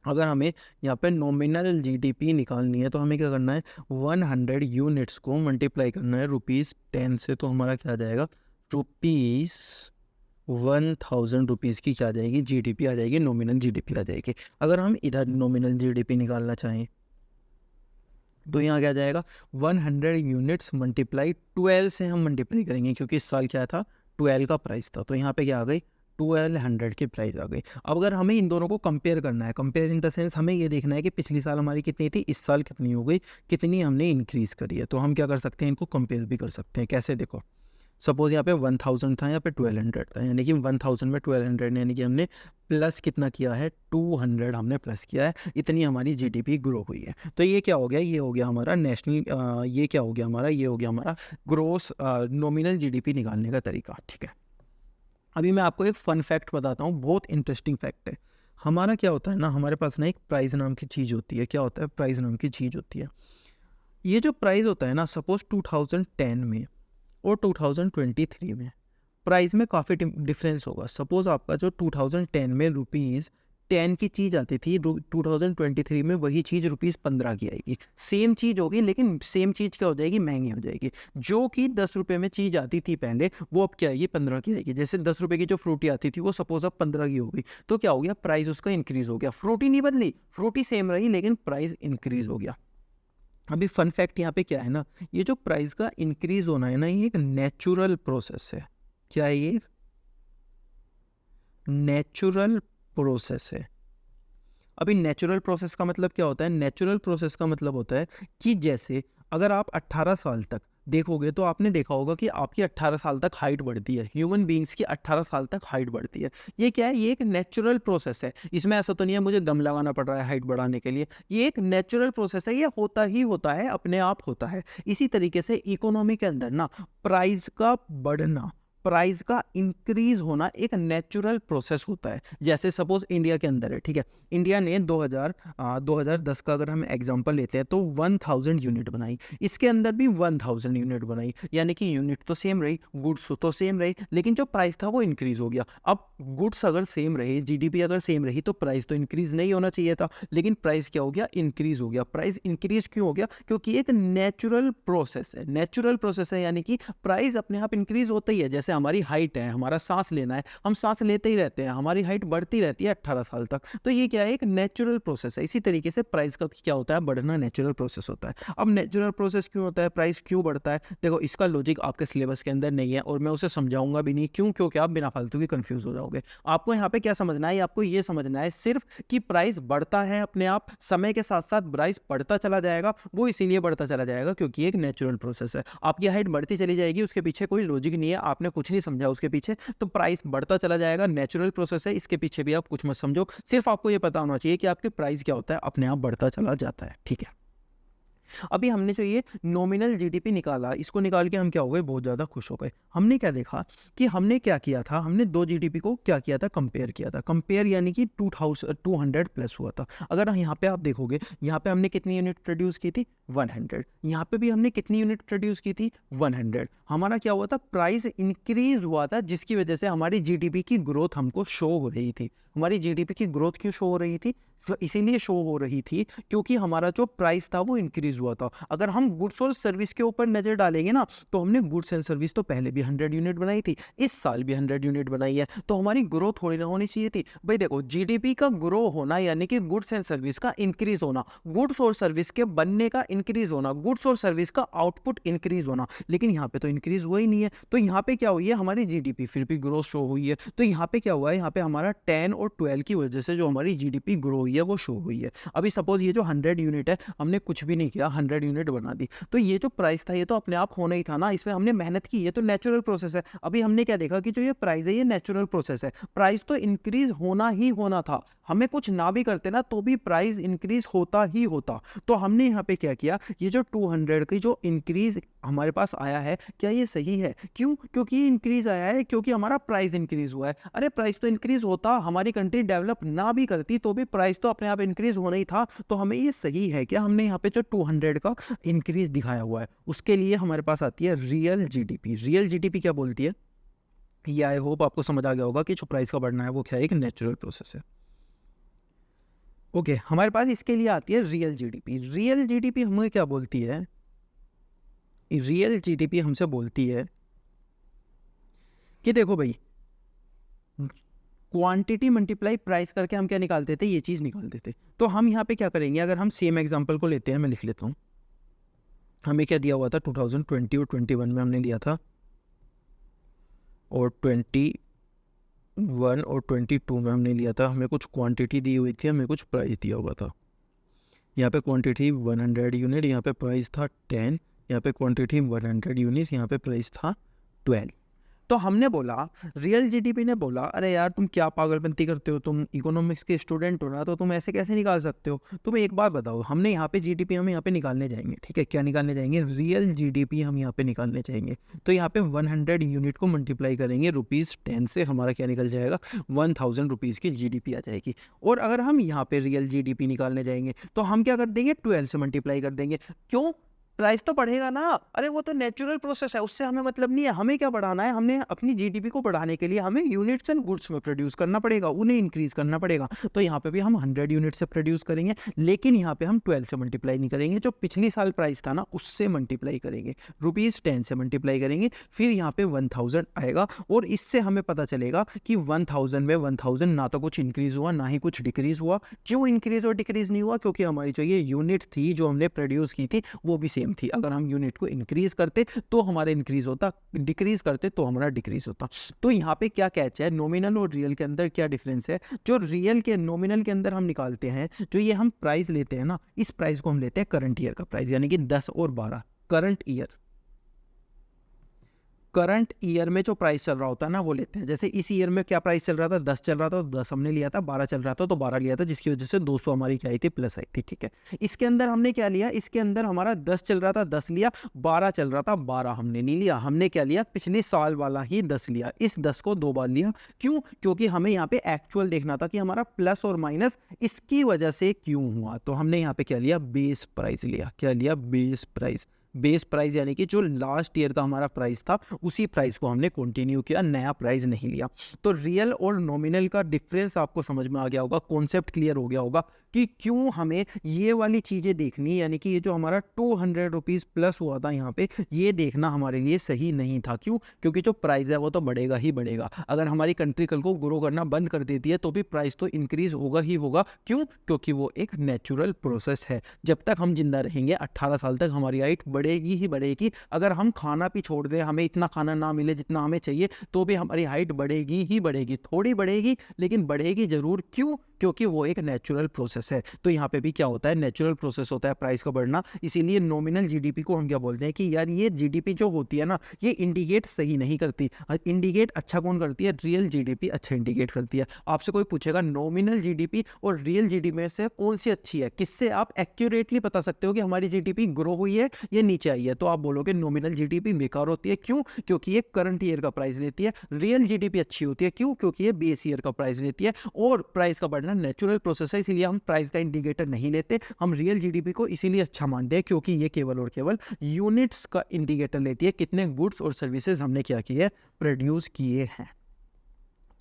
अगर हमें यहाँ पे नॉमिनल जीडीपी निकालनी है तो हमें क्या करना है, 100 यूनिट्स को मल्टीप्लाई करना है ₹10 से। तो हमारा क्या आ जाएगा, ₹1000 की क्या आ जाएगी, जीडीपी आ जाएगी, नॉमिनल जीडीपी आ जाएगी। अगर हम इधर नॉमिनल जीडीपी निकालना चाहें तो यहाँ क्या आ जाएगा, 100 यूनिट्स मल्टीप्लाई 12 से हम मल्टीप्लाई करेंगे, क्योंकि इस साल क्या था, 12 का प्राइस था। तो यहाँ पे क्या आ गई, 1200 की प्राइस आ गई। अब अगर हमें इन दोनों को कंपेयर करना है, कंपेयर इन द सेंस हमें ये देखना है कि पिछली साल हमारी कितनी थी, इस साल कितनी हो गई, कितनी हमने इंक्रीज़ करी है। तो हम क्या कर सकते हैं, इनको कंपेयर भी कर सकते हैं। कैसे, देखो सपोज यहाँ पे 1000 था, यहाँ पे 1200 था, यानी कि 1000 में 1200, यानी कि हमने प्लस कितना किया है, 200 हमने प्लस किया है। इतनी हमारी जीडीपी ग्रो हुई है। तो ये क्या हो गया, ये हो गया हमारा नेशनल, ये क्या हो गया हमारा, ये हो गया हमारा ग्रोस नॉमिनल जीडीपी निकालने का तरीका, ठीक है। अभी मैं आपको एक फ़न फैक्ट बताता हूँ, बहुत इंटरेस्टिंग फैक्ट है। हमारा क्या होता है ना, हमारे पास ना एक प्राइस नाम की चीज़ होती है। क्या होता है, प्राइस नाम की चीज़ होती है। ये जो प्राइस होता है ना, सपोज 2010 में और 2023 में प्राइस में काफ़ी डिफरेंस होगा। सपोज आपका जो 2010 में ₹10 की चीज़ आती थी, 2023 में वही चीज़ ₹15 की आएगी। सेम चीज़ होगी, लेकिन सेम चीज़ क्या हो जाएगी, महंगी हो जाएगी। जो कि 10 रुपये में चीज़ आती थी पहले, वो अब क्या आएगी, 15 की आएगी। जैसे 10 रुपये की जो फ्रूटी आती थी वो सपोज अब 15 की हो गई, तो क्या हो गया, प्राइस उसका इंक्रीज़ हो गया। फ्रूटी नहीं बदली, फ्रूटी सेम रही, लेकिन प्राइस इंक्रीज़ हो गया। अभी फन फैक्ट यहाँ पे क्या है ना, ये जो प्राइस का इंक्रीज होना है ना, ये एक नेचुरल प्रोसेस है। क्या है ये, नेचुरल प्रोसेस है। अभी नेचुरल प्रोसेस का मतलब क्या होता है, नेचुरल प्रोसेस का मतलब होता है कि जैसे अगर आप 18 साल तक देखोगे तो आपने देखा होगा कि आपकी 18 साल तक हाइट बढ़ती है, ह्यूमन बीइंग्स की 18 साल तक हाइट बढ़ती है। ये क्या है? ये एक नेचुरल प्रोसेस है। इसमें ऐसा तो नहीं है मुझे दम लगाना पड़ रहा है हाइट बढ़ाने के लिए। ये एक नेचुरल प्रोसेस है, ये होता ही होता है, अपने आप होता है। इसी तरीके से इकोनॉमी के अंदर ना प्राइस का बढ़ना, प्राइस का इंक्रीज होना एक नेचुरल प्रोसेस होता है। जैसे सपोज इंडिया के अंदर है, ठीक है, इंडिया ने 2010 का अगर हम एग्जांपल लेते हैं तो 1000 यूनिट बनाई, इसके अंदर भी 1000 यूनिट बनाई, यानी कि यूनिट तो सेम रही, गुड्स तो सेम रही, लेकिन जो प्राइस था वो इंक्रीज हो गया। अब गुड्स अगर सेम रहे, जीडीपी अगर सेम रही, तो प्राइस तो इंक्रीज नहीं होना चाहिए था, लेकिन प्राइस क्या हो गया? इंक्रीज हो गया। प्राइस इंक्रीज क्यों हो गया? क्योंकि एक नेचुरल प्रोसेस है, नेचुरल प्रोसेस है, यानी कि प्राइस अपने आप इंक्रीज होता ही है। जैसे हमारी हाइट है, हमारा सांस लेना है, हम सांस लेते ही रहते हैं, हमारी हाइट बढ़ती रहती है 18 साल तक, तो ये क्या है? एक नेचुरल प्रोसेस है। इसी तरीके से प्राइस का क्या होता है? बढ़ना नेचुरल प्रोसेस होता है। अब नेचुरल प्रोसेस क्यों होता है? प्राइस क्यों बढ़ता है? देखो, इसका लॉजिक आपके सिलेबस के अंदर नहीं है और मैं उसे समझाऊंगा भी नहीं। क्यों? क्योंकि आप बिना फालतू की कंफ्यूज हो जाओगे। आपको यहाँ पे क्या समझना है? आपको ये समझना है सिर्फ कि प्राइस बढ़ता है अपने आप, समय के साथ साथ प्राइस बढ़ता चला जाएगा। वो इसीलिए बढ़ता चला जाएगा क्योंकि एक नेचुरल प्रोसेस है। आपकी हाइट बढ़ती चली जाएगी, उसके पीछे कोई लॉजिक नहीं है, आपने कुछ नहीं समझा उसके पीछे, तो प्राइस बढ़ता चला जाएगा। नेचुरल प्रोसेस है, इसके पीछे भी आप कुछ मत समझो, सिर्फ आपको ये पता होना चाहिए कि आपके प्राइस क्या होता है, अपने आप बढ़ता चला जाता है। ठीक है, अभी हमने जो ये नॉमिनल जीडीपी निकाला, इसको निकाल के हम क्या हो गए? बहुत ज़्यादा खुश हो गए। हमने क्या देखा कि हमने क्या किया था? हमने दो जीडीपी को क्या किया था? कंपेयर किया था। कंपेयर यानी कि 200 प्लस हुआ था। अगर यहाँ पे आप देखोगे, यहाँ पे हमने कितनी यूनिट प्रोड्यूस की थी? 100। यहाँ पे भी हमने कितनी यूनिट प्रोड्यूस की थी? 100। हमारा क्या हुआ था? प्राइस इंक्रीज हुआ था, जिसकी वजह से हमारी जीडीपी की ग्रोथ हमको शो हो रही थी। हमारी जीडीपी की ग्रोथ क्यों शो हो रही थी? तो इसीलिए शो हो रही थी क्योंकि हमारा जो प्राइस था वो इंक्रीज हुआ था। अगर हम गुड्स और सर्विस के ऊपर नजर डालेंगे ना, तो हमने गुड्स एंड सर्विस तो पहले भी 100 यूनिट बनाई थी, इस साल भी 100 यूनिट बनाई है, तो हमारी ग्रोथ थोड़ी ना होनी चाहिए थी भाई? देखो, जीडीपी का ग्रो होना यानी कि गुड्स एंड सर्विस का इंक्रीज होना, गुड्स और सर्विस के बनने का इंक्रीज होना, गुड्स और सर्विस का आउटपुट इंक्रीज होना, लेकिन यहाँ पे तो इंक्रीज हुआ ही नहीं है। तो यहाँ पे क्या हुई है? हमारी जीडीपी फिर भी ग्रोथ शो हुई है। तो यहाँ पे क्या हुआ है? यहाँ पे हमारा 10 और 12 की वजह से जो हमारी जीडीपी ग्रो हुई है वो शो हुई है। अभी सपोज ये जो 100 यूनिट है, हमने कुछ भी नहीं किया, 100 यूनिट बना दी, तो ये जो प्राइस था ये तो अपने आप होना ही था ना, इसमें हमने मेहनत की, ये तो नेचुरल प्रोसेस है। अभी हमने क्या देखा कि जो ये प्राइस है ये नेचुरल प्रोसेस है, प्राइस तो इंक्रीज होना ही होना था, हमें कुछ ना भी करते ना तो भी प्राइस इंक्रीज होता ही होता। तो हमने यहाँ पे क्या किया? ये जो 200 की जो इंक्रीज हमारे पास आया है, क्या ये सही है? क्यों? क्योंकि ये इंक्रीज आया है क्योंकि हमारा प्राइस इंक्रीज हुआ है। अरे प्राइस तो इंक्रीज होता, हमारी कंट्री डेवलप ना भी करती तो भी प्राइस तो अपने आप इंक्रीज होना ही था। तो हमें ये सही है क्या? हमने यहाँ पे जो 200 का इंक्रीज दिखाया हुआ है, उसके लिए हमारे पास आती है रियल जीडीपी। रियल जीडीपी क्या बोलती है? ये आई होप आपको समझ आ गया होगा कि जो प्राइस का बढ़ना है वो क्या है? एक नेचुरल प्रोसेस है। ओके, हमारे पास इसके लिए आती है रियल जीडीपी। रियल जीडीपी हमें क्या बोलती है? रियल जीडीपी हमसे बोलती है कि देखो भाई, क्वांटिटी मल्टीप्लाई प्राइस करके हम क्या निकालते थे? ये चीज़ निकालते थे। तो हम यहाँ पे क्या करेंगे? अगर हम सेम एग्जांपल को लेते हैं, मैं लिख लेता हूँ। हमें क्या दिया हुआ था? 2020 और 21 में हमने लिया था, और 21 और 22 में हमने लिया था। हमें कुछ क्वांटिटी दी हुई थी, हमें कुछ प्राइस दिया हुआ था। यहाँ पे क्वांटिटी 100 यूनिट, यहाँ पे प्राइस था 10, यहाँ पे क्वांटिटी 100 यूनिट, यहाँ पे प्राइस था 12। तो हमने बोला, रियल जीडीपी ने बोला, अरे यार तुम क्या पागलपंती करते हो, तुम इकोनॉमिक्स के स्टूडेंट हो ना, तो तुम ऐसे कैसे निकाल सकते हो? तुम एक बार बताओ, हमने यहाँ पे जीडीपी हम यहाँ पे निकालने जाएंगे, ठीक है? क्या निकालने जाएंगे? रियल जीडीपी हम यहाँ पे निकालने जाएंगे। तो यहाँ पे 100 यूनिट को मल्टीप्लाई करेंगे ₹10 से, हमारा क्या निकल जाएगा? 1000 रुपीज़ की जीडीपी आ जाएगी। और अगर हम यहाँ पे रियल जीडीपी निकालने जाएंगे तो हम क्या कर देंगे? 12 से मल्टीप्लाई कर देंगे। क्यों? प्राइस तो बढ़ेगा ना। अरे वो तो नेचुरल प्रोसेस है, उससे हमें मतलब नहीं है। हमें क्या बढ़ाना है? हमने अपनी जीडीपी को बढ़ाने के लिए हमें यूनिट्स एंड गुड्स में प्रोड्यूस करना पड़ेगा, उन्हें इंक्रीज करना पड़ेगा। तो यहाँ पे भी हम 100 यूनिट से प्रोड्यूस करेंगे, लेकिन यहाँ पे हम 12 से मल्टीप्लाई नहीं करेंगे, जो पिछली साल प्राइस था ना उससे मल्टीप्लाई करेंगे, ₹10 से मल्टीप्लाई करेंगे, फिर यहाँ पे 1000 आएगा। और इससे हमें पता चलेगा कि 1000 में 1000 ना तो कुछ इंक्रीज हुआ ना ही कुछ डिक्रीज हुआ। क्यों इंक्रीज और डिक्रीज नहीं हुआ? क्योंकि हमारी जो ये यूनिट थी जो हमने प्रोड्यूस की थी वो भी सेम थी। अगर हम यूनिट को इंक्रीज करते तो हमारा इंक्रीज होता, डिक्रीज करते तो हमारा डिक्रीज होता। तो यहाँ पे क्या कैच है? नॉमिनल और रियल के अंदर क्या डिफरेंस है? जो रियल के नॉमिनल के अंदर हम निकालते हैं, जो ये हम प्राइस लेते हैं ना, इस प्राइस को हम लेते हैं करंट ईयर का प्राइस, यानी कि 10 और 12 करंट ईयर। करंट ईयर में जो प्राइस चल रहा होता है ना वो लेते हैं। जैसे इस ईयर में क्या प्राइस चल रहा था, 10 चल रहा था तो 10 हमने लिया था, 12 चल रहा था तो 12 लिया था, जिसकी वजह से 200 हमारी क्या आई थी, प्लस आई थी। ठीक है, इसके अंदर हमने क्या लिया, इसके अंदर हमारा 10 चल रहा था 10 लिया, 12 चल रहा था 12 हमने नहीं लिया, हमने क्या लिया, पिछले साल वाला ही 10 लिया। इस 10 को 2 बार लिया, क्यों, क्योंकि हमें यहाँ पे एक्चुअल देखना था कि हमारा प्लस और माइनस इसकी वजह से क्यों हुआ। तो हमने यहाँ पे क्या लिया, बेस प्राइस लिया। क्या लिया, बेस प्राइस। बेस प्राइस यानी कि जो लास्ट ईयर का हमारा प्राइस था उसी प्राइस को हमने कंटिन्यू किया, नया प्राइस नहीं लिया। तो रियल और नॉमिनल का डिफरेंस आपको समझ में आ गया होगा, कॉन्सेप्ट क्लियर हो गया होगा कि क्यों हमें ये वाली चीज़ें देखनी, यानी कि ये जो हमारा 200 रुपीज़ प्लस हुआ था यहाँ पे, ये देखना हमारे लिए सही नहीं था। क्यों, क्योंकि जो प्राइस है वो तो बढ़ेगा ही बढ़ेगा। अगर हमारी कंट्री कल को ग्रो करना बंद कर देती है तो भी प्राइस तो इंक्रीज होगा ही होगा। क्यों, क्योंकि वो एक नेचुरल प्रोसेस है। जब तक हम जिंदा रहेंगे 18 साल तक हमारी हाइट बढ़ेगी ही बढ़ेगी। अगर हम खाना भी छोड़ दें, हमें इतना खाना ना मिले जितना हमें चाहिए, तो भी हमारी हाइट बढ़ेगी ही बढ़ेगी। थोड़ी बढ़ेगी लेकिन बढ़ेगी जरूर। क्यों, क्योंकि वो एक नेचुरल प्रोसेस है। तो यहाँ पे भी क्या होता है, नेचुरल प्रोसेस होता है प्राइस का बढ़ना। इसीलिए नॉमिनल जीडीपी को हम क्या बोलते हैं कि यार ये जीडीपी जो होती है ना, ये इंडिकेट सही नहीं करती। इंडिकेट अच्छा कौन करती है, रियल जीडीपी अच्छा इंडिकेट करती है। आपसे कोई पूछेगा नॉमिनल जीडीपी और रियल जीडीपी में से कौन सी अच्छी है, किससे आप एक्यूरेटली बता सकते हो कि हमारी जीडीपी ग्रो हुई है या नीचे आई है, तो आप बोलोगे नॉमिनल जीडीपी बेकार होती है। क्यों, क्योंकि ये करंट ईयर का प्राइस लेती है। रियल जीडीपी अच्छी होती है, क्यों, क्योंकि ये बेस ईयर का प्राइस लेती है। और प्राइस का बढ़ना नेचुरल प्रोसेस है, इसीलिए हम प्राइस का इंडिकेटर नहीं लेते। हम रियल जीडीपी को इसीलिए अच्छा मानते हैं क्योंकि ये केवल और केवल यूनिट्स का इंडिकेटर लेती है, कितने गुड्स और सर्विसेज हमने क्या किए, प्रोड्यूस किए हैं।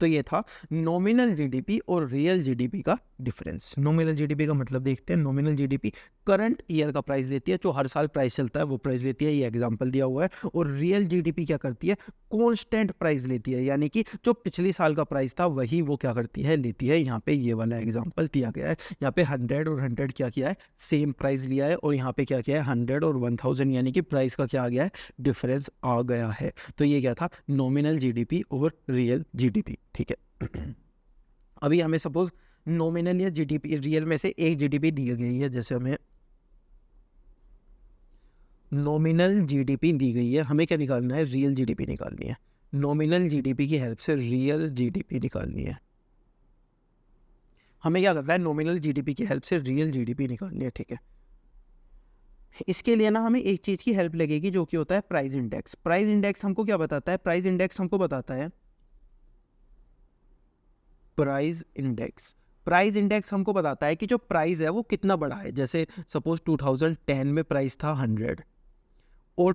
तो ये था नॉमिनल जीडीपी और रियल जीडीपी का डिफरेंस। नॉमिनल जीडीपी का मतलब देखते हैं। नॉमिनल जीडीपी करंट ईयर का प्राइस लेती है, जो हर साल प्राइस चलता है वो प्राइस लेती है, ये एग्जांपल दिया हुआ है। और रियल जीडीपी क्या करती है, कांस्टेंट प्राइस लेती है, यानी कि जो पिछले साल का प्राइस था वही वो क्या करती है, लेती है। यहाँ पे ये वाला एग्जांपल दिया गया है। यहाँ पे 100 और 100 क्या किया है, सेम प्राइस लिया है। और यहाँ पे क्या किया है, 100 और 1000 यानी कि प्राइस का क्या आ गया है, डिफरेंस आ गया है। तो ये क्या था, नॉमिनल जीडीपी और रियल जीडीपी। ठीक है, अभी हमें सपोज नॉमिनल या जीडीपी, रियल में से एक जीडीपी दी गई है। जैसे हमें नॉमिनल जीडीपी दी गई है, हमें क्या निकालना है, रियल जीडीपी निकालनी है। नॉमिनल जीडीपी की हेल्प से रियल जीडीपी निकालनी है। हमें क्या करना है, नॉमिनल जीडीपी की हेल्प से रियल जीडीपी निकालनी है। ठीक है, इसके लिए ना हमें एक चीज़ की हेल्प लगेगी जो कि होता है प्राइस इंडेक्स। प्राइस इंडेक्स हमको क्या बताता है, प्राइस इंडेक्स हमको बताता है, प्राइस इंडेक्स, प्राइस इंडेक्स हमको बताता है कि जो प्राइस है वो कितना बड़ा है। जैसे सपोज 2010 में प्राइस था 100 और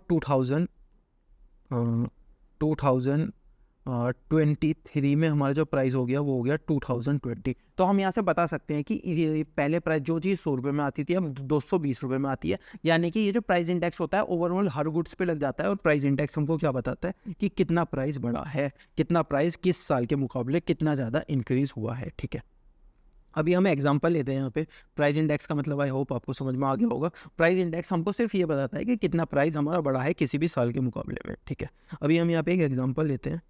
2023 में हमारा जो प्राइस हो गया वो हो गया 2020। तो हम यहाँ से बता सकते हैं कि ये पहले प्राइस जो चीज़ 100 रुपये में आती थी अब 220 रुपये में आती है। यानी कि ये जो प्राइस इंडेक्स होता है ओवरऑल हर गुड्स पे लग जाता है। और प्राइस इंडेक्स हमको क्या बताता है कि कितना प्राइस बढ़ा है, कितना प्राइस किस साल के मुकाबले कितना ज़्यादा इंक्रीज हुआ है। ठीक है, अभी हम एग्जांपल लेते हैं यहाँ पे। प्राइस इंडेक्स का मतलब आई होप आपको समझ में आ गया होगा। प्राइस इंडेक्स हमको सिर्फ ये बताता है कि कितना प्राइस हमारा बढ़ा है किसी भी साल के मुकाबले में। ठीक है, अभी हम यहाँ पे एक एग्जांपल लेते हैं।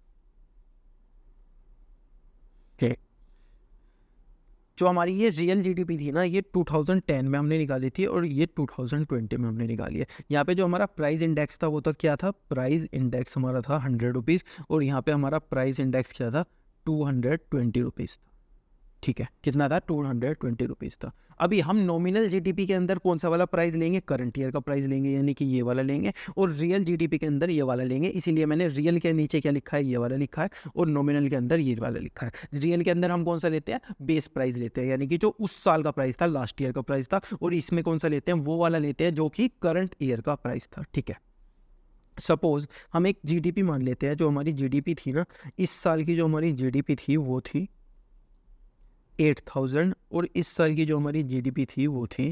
जो हमारी ये रियल जीडीपी थी ना, ये 2010 में हमने निकाली थी और ये 2020 में हमने निकाली है। यहाँ पे जो हमारा प्राइस इंडेक्स था वो तो क्या था, प्राइस इंडेक्स हमारा था 100 रुपीज़ और यहाँ पे हमारा प्राइस इंडेक्स क्या था, 220 रुपीज़ था। ठीक है, कितना था, 220 रुपीज़ था। अभी हम नॉमिनल जीडीपी के अंदर कौन सा वाला प्राइस लेंगे, करंट ईयर का प्राइस लेंगे, यानी कि ये वाला लेंगे। और रियल जीडीपी के अंदर ये वाला लेंगे। इसीलिए मैंने रियल के नीचे क्या लिखा है, ये वाला लिखा है, और नॉमिनल के अंदर ये वाला लिखा है। रियल के अंदर हम कौन सा लेते हैं, बेस प्राइस लेते हैं, यानी कि जो उस साल का प्राइस था, लास्ट ईयर का प्राइस था। और इसमें कौन सा लेते हैं, वो वाला लेते हैं जो कि करंट ईयर का प्राइस था। ठीक है, सपोज हम एक जीडीपी मान लेते हैं। जो हमारी जीडीपी थी ना, इस साल की जो हमारी जीडीपी थी वो थी 8000 और इस साल की जो हमारी जीडीपी थी वो थी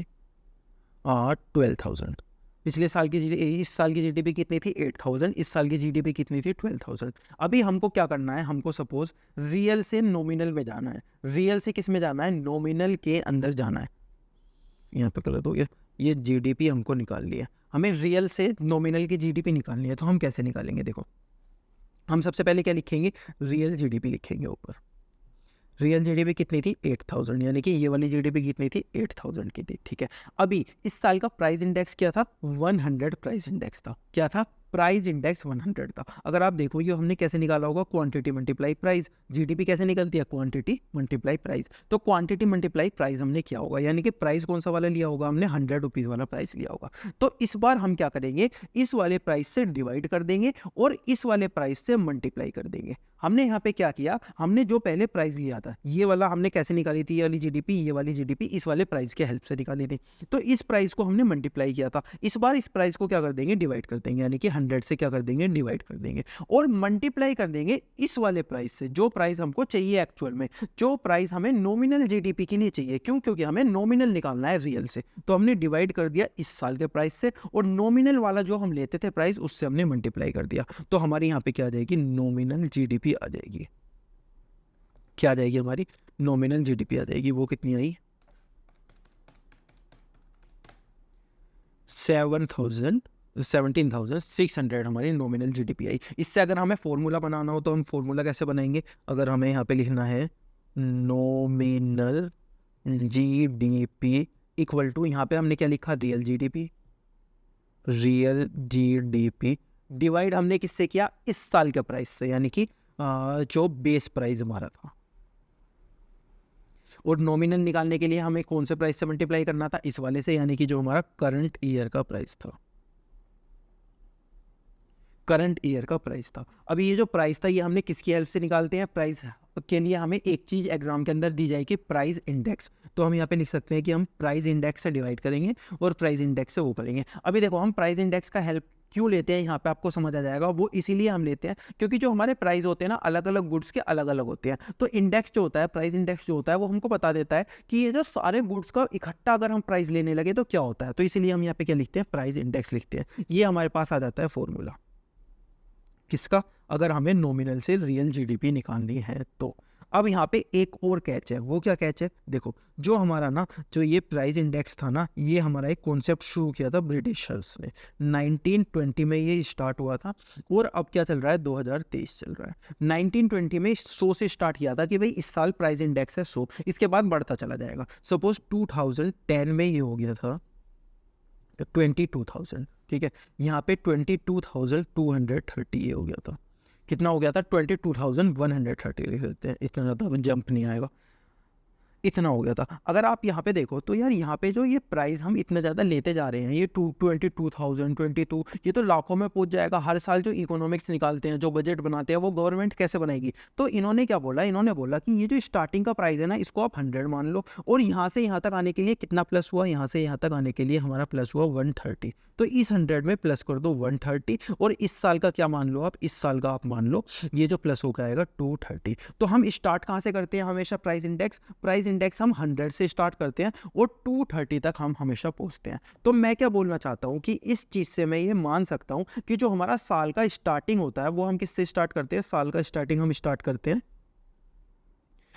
12000। पिछले साल की इस साल की जीडीपी कितनी थी, 8000। इस साल की जीडीपी कितनी थी, 12000। अभी हमको क्या करना है, हमको सपोज रियल से नॉमिनल में जाना है। रियल से किस में जाना है, नॉमिनल के अंदर जाना है। यहाँ पे गलत हो गया, ये जीडीपी हमको निकालनी है। हमें रियल से नॉमिनल की जीडीपी निकालनी है। तो हम कैसे निकालेंगे, देखो हम सबसे पहले क्या लिखेंगे, रियल जीडीपी लिखेंगे ऊपर। रियल जीडीपी कितनी थी, 8000, यानी कि ये वाली जीडीपी कितनी थी, 8000 की थी। ठीक है, अभी इस साल का प्राइस इंडेक्स क्या था, 100 प्राइस इंडेक्स था। क्या था, प्राइस इंडेक्स 100 था। अगर आप देखो ये हमने कैसे निकाला होगा, क्वांटिटी मल्टीप्लाई प्राइस। जीडीपी कैसे निकलती है, क्वांटिटी मल्टीप्लाई प्राइस। तो क्वांटिटी मल्टीप्लाई प्राइस हमने किया होगा, यानी कि प्राइस कौन सा वाला लिया होगा, हमने 100 रुपीज़ वाला प्राइस लिया होगा। तो इस बार हम क्या करेंगे, इस वाले प्राइस से डिवाइड कर देंगे और इस वाले प्राइस से मल्टीप्लाई कर देंगे। हमने यहाँ पे क्या किया, हमने जो पहले प्राइस लिया था ये वाला हमने कैसे निकाली थी, ये वाली जीडीपी, ये वाली जीडीपी इस वाले प्राइस के हेल्प से निकाली थी। तो इस प्राइस को हमने मल्टीप्लाई किया था, इस बार इस प्राइस को क्या कर देंगे, डिवाइड कर देंगे, यानी कि 100 से क्या कर देंगे, डिवाइड कर देंगे और मल्टीप्लाई कर देंगे इस वाले प्राइस से, जो प्राइस हमको चाहिए एक्चुअल में, जो प्राइस हमें नॉमिनल जीडीपी के लिए चाहिए। क्यों, क्योंकि हमें नॉमिनल निकालना है रियल से। तो हमने डिवाइड कर दिया इस साल के प्राइस से और नॉमिनल वाला जो हम लेते थे प्राइस उससे हमने मल्टीप्लाई कर दिया। तो हमारी यहाँ पे क्या आ जाएगी, नॉमिनल जीडीपी आ जाएगी। क्या आ जाएगी, हमारी नॉमिनल जीडीपी आ जाएगी। वो कितनी आई, 17,600 हमारी नॉमिनल जीडीपी आई। इससे अगर हमें फॉर्मूला बनाना हो तो हम फॉर्मूला कैसे बनाएंगे, अगर हमें यहाँ पे लिखना है नॉमिनल जीडीपी इक्वल टू, यहाँ पे हमने क्या लिखा, real GDP, real GDP divide हमने किससे किया, इस साल के प्राइस से, यानी कि जो बेस प्राइस हमारा था। और नॉमिनल निकालने के लिए हमें कौन से प्राइस से मल्टीप्लाई करना था, इस वाले से, यानी कि जो हमारा करंट ईयर का प्राइस था, करंट ईयर का प्राइस था। अभी ये जो प्राइस था ये हमने किसकी हेल्प से निकालते हैं, प्राइस के लिए हमें एक चीज़ एग्जाम के अंदर दी जाएगी, प्राइस इंडेक्स। तो हम यहाँ पे लिख सकते हैं कि हम प्राइस इंडेक्स से डिवाइड करेंगे और प्राइस इंडेक्स से वो करेंगे। अभी देखो हम प्राइस इंडेक्स का हेल्प क्यों लेते हैं, यहाँ पे आपको समझ आ जाएगा। वो इसीलिए हम लेते हैं क्योंकि जो हमारे प्राइस होते हैं ना, अलग अलग गुड्स के अलग अलग होते हैं। तो इंडेक्स जो होता है, प्राइस इंडेक्स जो होता है, वो हमको बता देता है कि ये जो सारे गुड्स का इकट्ठा अगर हम प्राइस लेने लगे तो क्या होता है। तो इसीलिए हम यहाँ पे क्या लिखते हैं, प्राइस इंडेक्स लिखते हैं। ये हमारे पास आ जाता है फॉर्मूला किसका, अगर हमें नॉमिनल से रियल जीडीपी निकालनी है तो। अब यहाँ पे एक और कैच है, वो क्या कैच है, देखो जो हमारा ना, जो ये प्राइस इंडेक्स था ना, ये हमारा एक कॉन्सेप्ट शुरू किया था ब्रिटिशर्स ने, 1920 में ये स्टार्ट हुआ था और अब क्या चल रहा है, 2023 चल रहा है। 1920 में 100 से स्टार्ट किया था कि भाई इस साल प्राइस इंडेक्स है 100, इसके बाद बढ़ता चला जाएगा। सपोज 2010 में ये हो गया था 22,000, ठीक है, यहाँ पे 22,230 ये हो गया था, कितना हो गया था, 22,130 लिख देते हैं, इतना ज़्यादा जंप नहीं आएगा, इतना हो गया था। अगर आप यहाँ पे देखो तो यार यहाँ पे जो ये प्राइस हम इतना ज़्यादा लेते जा रहे हैं, ये 22,022, ये तो लाखों में पहुँच जाएगा। हर साल जो इकोनॉमिक्स निकालते हैं, जो बजट बनाते हैं, वो गवर्नमेंट कैसे बनाएगी। तो इन्होंने क्या बोला, इन्होंने बोला कि ये जो स्टार्टिंग का प्राइस है ना, इसको आप 100 मान लो और यहाँ से यहाँ तक आने के लिए कितना प्लस हुआ, यहाँ से यहाँ तक आने के लिए हमारा प्लस हुआ 130। तो इस 100 में प्लस कर दो 130 और इस साल का क्या मान लो आप, इस साल का आप मान लो ये जो प्लस होकर आएगा 230। तो हम स्टार्ट कहाँ से करते हैं हमेशा, प्राइस इंडेक्स हम 100 से स्टार्ट करते हैं और 230 तक हम हमेशा पहुंचते हैं। तो मैं क्या बोलना चाहता हूं कि इस चीज़ से मैं ये मान सकता हूं कि जो हमारा साल का स्टार्टिंग होता है वो हम किससे स्टार्ट करते हैं, साल का स्टार्टिंग हम स्टार्ट करते हैं,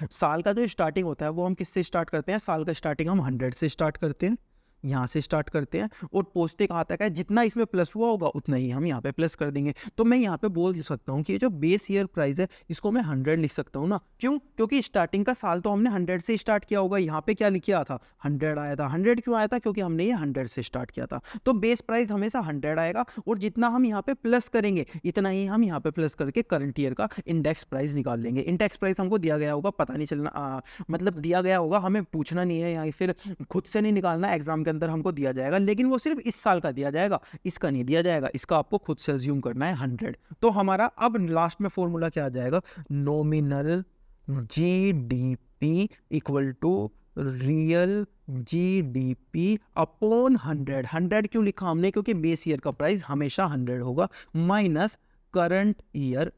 साल का जो स्टार्टिंग होता है वो हम किससे स्टार्ट करते हैं, साल का स्टार्टिंग हम 100 से स्टार्ट करते हैं, यहाँ से स्टार्ट करते हैं और पहुँचते कहाँ तक है, जितना इसमें प्लस हुआ होगा उतना ही हम यहाँ पे प्लस कर देंगे। तो मैं यहाँ पे बोल सकता हूँ कि ये जो बेस ईयर प्राइस है इसको मैं 100 लिख सकता हूँ ना, क्यों, क्योंकि स्टार्टिंग का साल तो हमने 100 से स्टार्ट किया होगा। यहाँ पे क्या लिखा था, 100 आया था। 100 क्यों आया था, क्योंकि हमने ये 100 से स्टार्ट किया था। तो बेस प्राइस हमेशा 100 आएगा और जितना हम यहाँ पे प्लस करेंगे इतना ही हम यहाँ पे प्लस करके करंट ईयर का इंडेक्स प्राइस निकाल लेंगे। इंडेक्स प्राइस हमको दिया गया होगा, पता नहीं चलना, मतलब दिया गया होगा, हमें पूछना नहीं है या फिर खुद से नहीं निकालना, एग्जाम के अंदर हमको दिया जाएगा, लेकिन वो सिर्फ इस साल का दिया जाएगा, इसका नहीं दिया जाएगा, इसका आपको खुद से अज्यूम करना है 100। तो हमारा अब लास्ट में फॉर्मूला क्या आ जाएगा, nominal GDP equal to real GDP upon 100। 100 क्यों लिखा हमने, क्योंकि बेस ईयर का प्राइस हमेशा 100 होगा, minus current year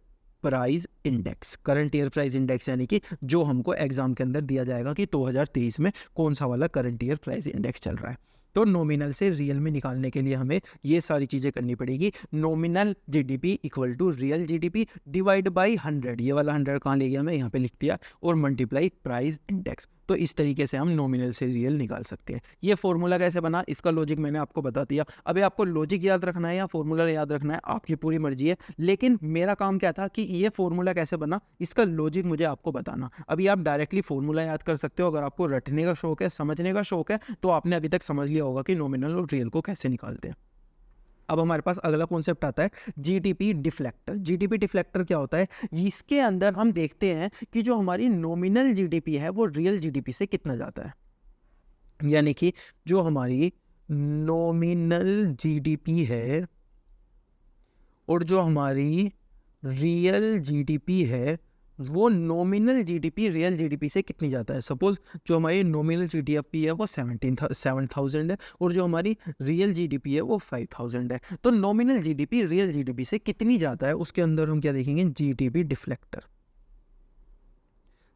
price index. Current year price index यानी कि जो हमको एग्जाम के अंदर दिया जाएगा कि 2023 में कौन सा वाला करंट ईयर प्राइस इंडेक्स चल रहा है। तो नॉमिनल से रियल में निकालने के लिए हमें ये सारी चीज़ें करनी पड़ेगी। Nominal GDP equal to real GDP divide by 100, ये वाला 100 कहाँ ले गया मैं, यहाँ पे लिख दिया, और मल्टीप्लाई प्राइस इंडेक्स। तो इस तरीके से हम नॉमिनल से रियल निकाल सकते हैं। ये फॉर्मूला कैसे बना, इसका लॉजिक मैंने आपको बता दिया। अभी आपको लॉजिक याद रखना है या फॉर्मूला याद रखना है, आपकी पूरी मर्जी है, लेकिन मेरा काम क्या था कि ये फॉर्मूला कैसे बना, इसका लॉजिक मुझे आपको बताना। अभी आप डायरेक्टली फॉर्मूला याद कर सकते हो, अगर आपको रटने का शौक है, समझने का शौक है, तो आपने अभी तक समझ लिया होगा कि नॉमिनल और रियल को कैसे निकालते हैं। अब हमारे पास अगला कॉन्सेप्ट आता है जीडीपी डिफ्लेक्टर। जीडीपी डिफ्लेक्टर क्या होता है? इसके अंदर हम देखते हैं कि जो हमारी नॉमिनल जीडीपी है वो रियल जीडीपी से कितना ज़्यादा है। यानी कि जो हमारी नॉमिनल जीडीपी है और जो हमारी रियल जीडीपी है वो नॉमिनल जीडीपी रियल जीडीपी से कितनी ज़्यादा है। सपोज जो हमारी नॉमिनल जीडीपी है वो 7,000 है और जो हमारी रियल जीडीपी है वो 5,000 है। तो नॉमिनल जीडीपी रियल जीडीपी से कितनी ज़्यादा है उसके अंदर हम क्या देखेंगे? GDP deflector.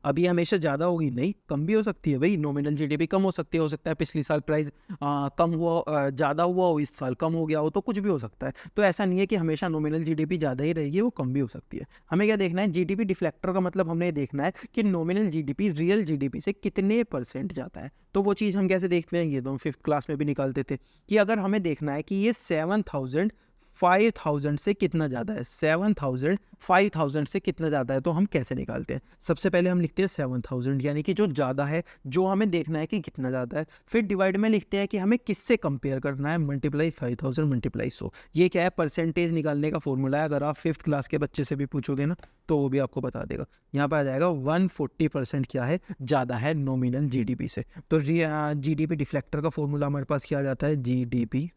अभी हमेशा ज़्यादा होगी नहीं, कम भी हो सकती है भाई। नॉमिनल जीडीपी कम हो सकती है, हो सकता है पिछले साल प्राइस कम हुआ, ज़्यादा हुआ हो, इस साल कम हो गया हो, तो कुछ भी हो सकता है। तो ऐसा नहीं है कि हमेशा नॉमिनल जीडीपी ज़्यादा ही रहेगी, वो कम भी हो सकती है। हमें क्या देखना है? जीडीपी डिफ्लेक्टर का मतलब हमने देखना है कि नॉमिनल जीडीपी रियल जीडीपी से कितने % जाता है। तो वो चीज़ हम कैसे देखते हैं? ये तो हम 5th क्लास में भी निकालते थे कि अगर हमें देखना है कि ये 7,000 5,000 से कितना ज़्यादा है, 7,000 5,000 से कितना ज़्यादा है, तो हम कैसे निकालते हैं? सबसे पहले हम लिखते हैं 7,000 यानी कि जो ज़्यादा है, जो हमें देखना है कि कितना ज़्यादा है। फिर डिवाइड में लिखते हैं कि हमें किससे कंपेयर करना है, मल्टीप्लाई 5,000 मल्टीप्लाई 100। ये क्या है? परसेंटेज निकालने का फॉर्मूला है। अगर आप 5th क्लास के बच्चे से भी पूछोगे ना तो वो भी आपको बता देगा। यहाँ पर आ जाएगा 140% क्या है? ज़्यादा है नॉमिनल जीडीपी से। तो जीडीपी डिफ्लेक्टर का फॉर्मूला हमारे पास क्या आ जाता है? जीडीपी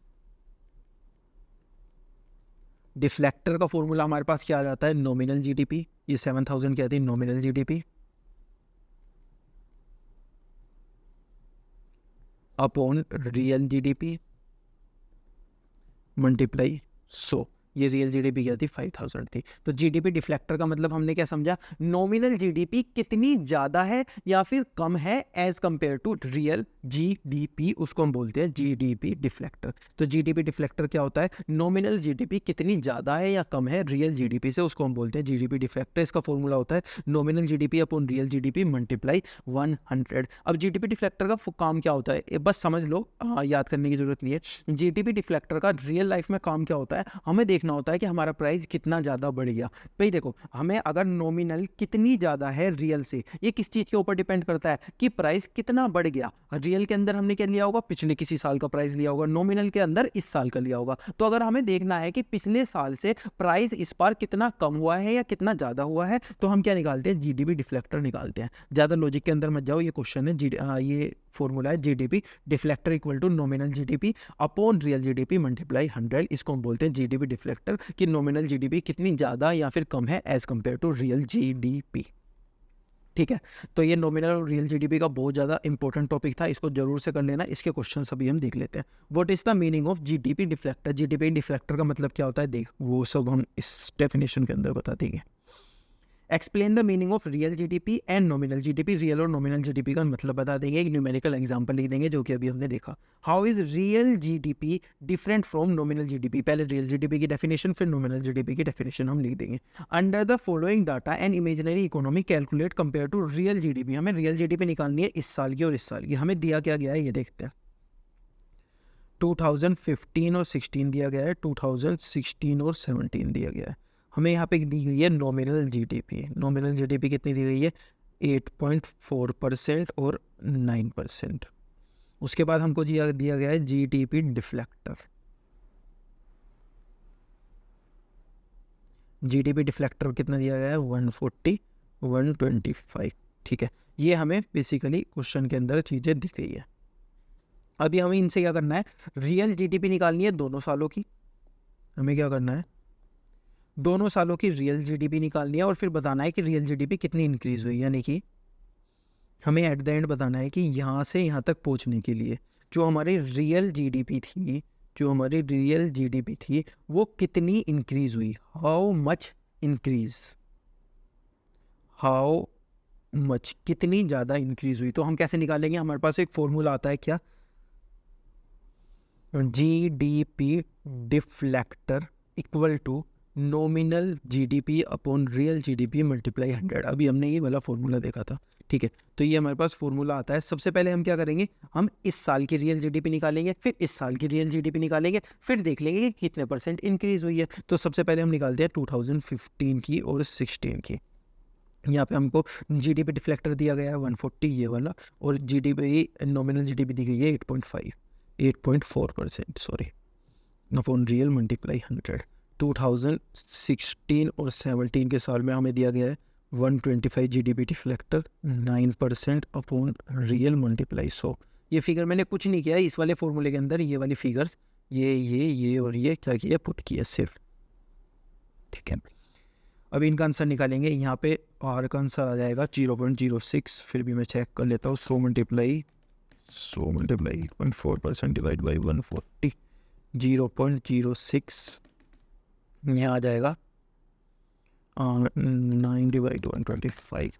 डिफ्लेक्टर का फॉर्मूला हमारे पास क्या आ जाता है? Nominal GDP. ये 7,000 क्या थी? Nominal GDP upon real GDP multiply 100। ये रियल जीडीपी क्या थी? 5,000 थी। तो जीडीपी डिफ्लेक्टर का मतलब हमने क्या समझा? नॉमिनल जीडीपी कितनी ज़्यादा है या फिर कम है as compare to real GDP, उसको हम बोलते हैं जीडीपी डिफ्लेक्टर। तो जीडीपी डिफ्लेक्टर क्या होता है? नॉमिनल जीडीपी कितनी ज़्यादा है या कम है रियल जीडीपी से, उसको हम बोलते हैं जीडीपी डिफ्लेक्टर। इसका फॉर्मूला होता है nominal GDP upon real GDP multiply 100। अब जीडीपी डिफ्लेक्टर का काम क्या होता है? बस समझ लो, याद करने की जरूरत नहीं है। जीडीपी डिफ्लेक्टर का रियल लाइफ में काम क्या होता है? हमें देखना होता है कि हमारा प्राइस कितना ज़्यादा बढ़ गया। भाई देखो, हमें अगर नॉमिनल कितनी ज़्यादा है रियल से, ये किस चीज़ के ऊपर डिपेंड करता है कि प्राइस कितना बढ़ गया। रियल के अंदर हमने क्या लिया होगा? पिछले किसी साल का प्राइस लिया होगा। नॉमिनल के अंदर इस साल का लिया होगा। तो अगर हमें देखना है कि पिछले साल से प्राइस इस बार कितना कम हुआ है या कितना ज़्यादा हुआ है, तो हम क्या निकालते हैं? जीडीपी डिफ्लेक्टर निकालते हैं। ज़्यादा लॉजिक के अंदर मत जाओ, ये क्वेश्चन है। ये फॉर्मूला है GDP deflector equal to nominal GDP upon real GDP multiply 100। इसको हम बोलते हैं जीडीपी डिफ्लेक्टर कि नॉमिनल जीडीपी कितनी ज़्यादा या फिर कम है as compare to real GDP. ठीक है, तो ये नॉमिनल और रियल जीडीपी का बहुत ज़्यादा इंपॉर्टेंट टॉपिक था, इसको जरूर से कर लेना। इसके क्वेश्चन अभी हम देख लेते हैं। What is the meaning of GDP deflector? GDP deflector का मतलब क्या होता है? देख, वो सब हम इस डेफिनेशन के अंदर बता देंगे। Explain the meaning of real GDP and nominal GDP. Real और नॉमिनल जीडीपी का मतलब बता देंगे, एक न्यूमेरिकल एग्जांपल लिख देंगे जो कि अभी हमने देखा। How is real GDP different from nominal GDP? पहले रियल जीडीपी की डेफिनेशन, फिर नॉमिनल जीडीपी की डेफिनेशन हम लिख देंगे। Under the following data and imaginary economy calculate compare to real GDP. हमें रियल जीडीपी निकालनी है इस साल की और इस साल की। हमें दिया क्या गया है ये देखते हैं। 2015 और 16 दिया गया है, 2016 और 17 दिया गया है। हमें यहाँ पे दी गई है नॉमिनल जीडीपी। नॉमिनल जीडीपी कितनी दी गई है? 8.4% और 9%। उसके बाद हमको दिया गया है जीडीपी डिफ्लेक्टर। जीडीपी डिफ्लेक्टर कितना दिया गया है? 140 125। ठीक है, ये हमें बेसिकली क्वेश्चन के अंदर चीज़ें दिख रही है। अभी हमें इनसे क्या करना है? रियल जीडीपी निकालनी है दोनों सालों की। हमें क्या करना है? दोनों सालों की रियल जीडीपी निकालनी है और फिर बताना है कि रियल जीडीपी कितनी इंक्रीज हुई। यानी कि हमें एट द एंड बताना है कि यहाँ से यहाँ तक पहुँचने के लिए जो हमारी रियल जीडीपी थी, जो हमारी रियल जीडीपी थी वो कितनी इंक्रीज हुई। How much increase, how much, कितनी ज़्यादा इंक्रीज हुई। तो हम कैसे निकालेंगे? हमारे पास एक फॉर्मूला आता है क्या? GDP deflector equal to nominal GDP upon real GDP multiply 100। अभी हमने ये वाला फॉर्मूला देखा था। ठीक है, तो ये हमारे पास फॉर्मूला आता है। सबसे पहले हम क्या करेंगे? हम इस साल की रियल जीडीपी निकालेंगे, फिर इस साल की रियल जीडीपी निकालेंगे, फिर देख लेंगे कि कितने % इंक्रीज हुई है। तो सबसे पहले हम निकालते हैं 2015 की और 16 की। यहाँ पे हमको जीडीपी डिफ्लेक्टर दिया गया है 140 ये वाला, और जीडीपी नॉमिनल जीडीपी दी गई है 8.4%। Sorry, upon real multiply 100। 2016 और 17 के साल में हमें दिया गया है 125 GDP deflector 9% upon real multiply 100। ये फिगर मैंने कुछ नहीं किया है इस वाले फॉर्मूले के अंदर, ये वाली फिगर्स ये और ये क्या किया, पुट किया सिर्फ, ठीक है। अभी इनका आंसर निकालेंगे। यहाँ पे आर का आंसर आ जाएगा 0.06, फिर भी मैं चेक कर लेता हूँ। 100 मल्टीप्लाई 8.4% डिवाइड बाई 140, 0.06 यहाँ आ जाएगा 9 डिवाइड 125,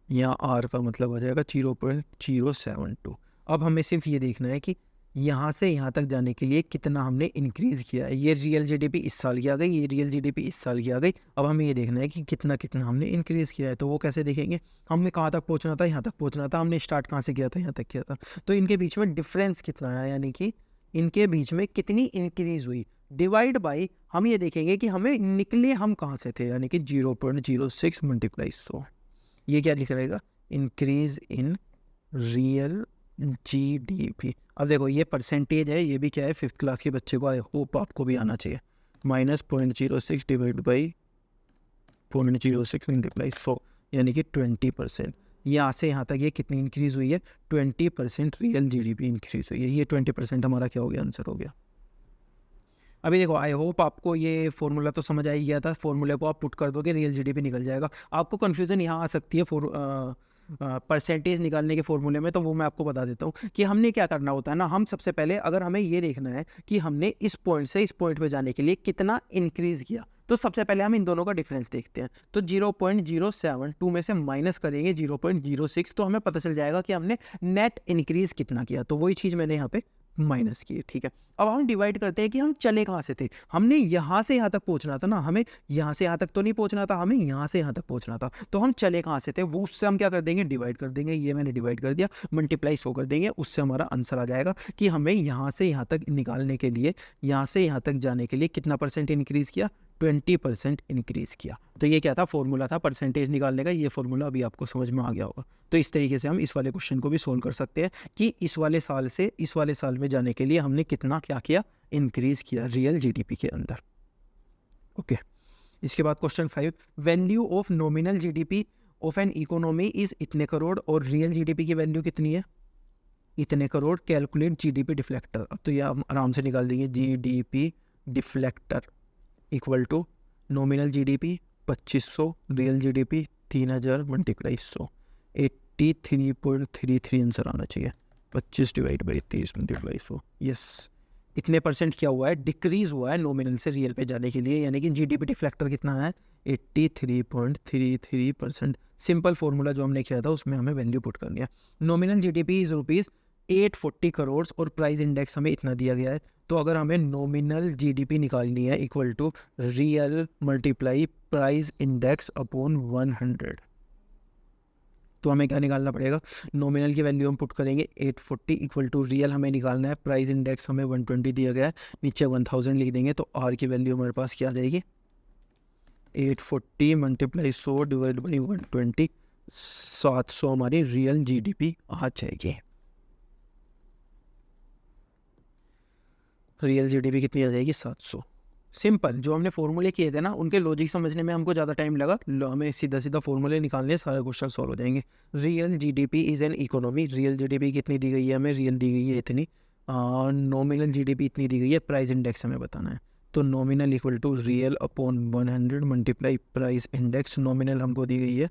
यहाँ आर का मतलब आ जाएगा 0.072। अब हमें सिर्फ ये देखना है कि यहाँ से यहाँ तक जाने के लिए कितना हमने इंक्रीज़ किया है। ये रियल जीडीपी इस साल की आ गई, ये रियल जीडीपी इस साल की आ गई। अब हमें ये देखना है कि कितना कितना हमने इंक्रीज़ किया है। तो वो कैसे देखेंगे, हमें कहाँ तक पहुँचना था, यहाँ तक पहुँचना था, हमने स्टार्ट कहाँ से किया था, यहाँ तक किया था। तो इनके बीच में डिफरेंस कितना आया, यानी कि इनके बीच में कितनी इंक्रीज़ हुई, डिवाइड बाई हम ये देखेंगे कि हमें निकले हम कहाँ से थे, यानी कि 0.06 मल्टीप्लाई 100। ये क्या लिख रहेगा, इंक्रीज़ इन रियल जीडीपी। अब देखो ये परसेंटेज है, ये भी क्या है 5th क्लास के बच्चे को, आई होप आपको भी आना चाहिए। -0.06 डिवाइड बाई 0.06 मल्टीप्लाई 100, यानी कि 20%। यहाँ से यहाँ तक ये कितनी इंक्रीज़ हुई है, 20% रियल जीडीपी इंक्रीज़ हुई है। ये 20% हमारा क्या हो गया, आंसर हो गया। अभी देखो आई होप आपको ये फॉर्मूला तो समझ आ ही गया था। फॉर्मूले को आप पुट कर दोगे रियल जीडीपी निकल जाएगा। आपको कन्फ्यूज़न यहाँ आ सकती है परसेंटेज निकालने के फॉर्मूले में, तो वो मैं आपको बता देता हूँ कि हमने क्या करना होता है ना। हम सबसे पहले अगर हमें ये देखना है कि हमने इस पॉइंट से इस पॉइंट पे जाने के लिए कितना इंक्रीज़ किया, तो सबसे पहले हम इन दोनों का डिफरेंस देखते हैं। तो 0.072 में से माइनस करेंगे 0.06, तो हमें पता चल जाएगा कि हमने नेट इंक्रीज़ कितना किया। तो वही चीज़ मैंने यहाँ पे माइनस की, ठीक है। अब हम डिवाइड करते हैं कि हम चले कहाँ से थे। हमने यहाँ से यहाँ तक पहुँचना था ना, हमें यहाँ से यहाँ तक तो नहीं पहुँचना था, हमें यहाँ से यहाँ तक पहुँचना था। तो हम चले कहाँ से थे, वो उससे हम क्या कर देंगे, डिवाइड कर देंगे। ये मैंने डिवाइड कर दिया, मल्टीप्लाई 100 कर देंगे, उससे हमारा आंसर आ जाएगा कि हमें यहाँ से यहाँ तक निकालने के लिए, यहाँ से यहाँ तक जाने के लिए कितना परसेंट इंक्रीज़ किया, 20% इंक्रीज़ किया। तो ये क्या था, फॉर्मूला था परसेंटेज निकालने का। ये फॉर्मूला अभी आपको समझ में आ गया होगा। तो इस तरीके से हम इस वाले क्वेश्चन को भी सोल्व कर सकते हैं कि इस वाले साल से इस वाले साल में जाने के लिए हमने कितना क्या किया, इंक्रीज़ किया रियल जीडीपी के अंदर। ओके, इसके बाद question 5, value of nominal GDP of an economy is इतने करोड़ और रियल जीडीपी की वैल्यू कितनी है, इतने करोड़। Calculate GDP deflector. अब तो ये हम आराम से निकाल देंगे, GDP deflector equal to nominal GDP 2500, real GDP 3000 multiply 100, 83.33 answer आना चाहिए। 25 डिवाइड बाई 30 मल्टीप्लाई 100। यस, इतने परसेंट क्या हुआ है, डिक्रीज़ हुआ है नॉमिनल से रियल पे जाने के लिए, यानी कि जीडीपी डिफ्लेक्टर कितना है, 83.33%। सिंपल फॉर्मूला जो हमने किया था उसमें हमें वैल्यू पुट करनी है। Nominal GDP is rupees 840 crore और प्राइस इंडेक्स हमें इतना दिया गया है। तो अगर हमें नॉमिनल जीडीपी निकालनी है equal to real multiply price index upon 100, तो हमें क्या निकालना पड़ेगा, नॉमिनल की वैल्यू हम पुट करेंगे 840 इक्वल टू रियल हमें निकालना है, प्राइस इंडेक्स हमें 120 दिया गया है, नीचे 1000 लिख देंगे। तो आर की वैल्यू हमारे पास क्या आ जाएगी, 840 मल्टीप्लाई 100 डिवाइड बाई 120, 700 हमारी रियल जीडीपी आ जाएगी। रियल जीडीपी कितनी आ जाएगी, 700। सिंपल, जो हमने फॉर्मूले किए थे ना उनके लॉजिक समझने में हमको ज़्यादा टाइम लगा, हमें सीधा सीधा फॉर्मूले निकालने, सारे क्वेश्चन सॉल्व हो जाएंगे। Real GDP is an economy, real GDP कितनी दी गई है हमें, रियल दी गई है इतनी, नॉमिनल जीडीपी इतनी दी गई है, प्राइस इंडेक्स हमें बताना है। तो nominal equal to real upon 100 multiply price index. Nominal हमको दी गई है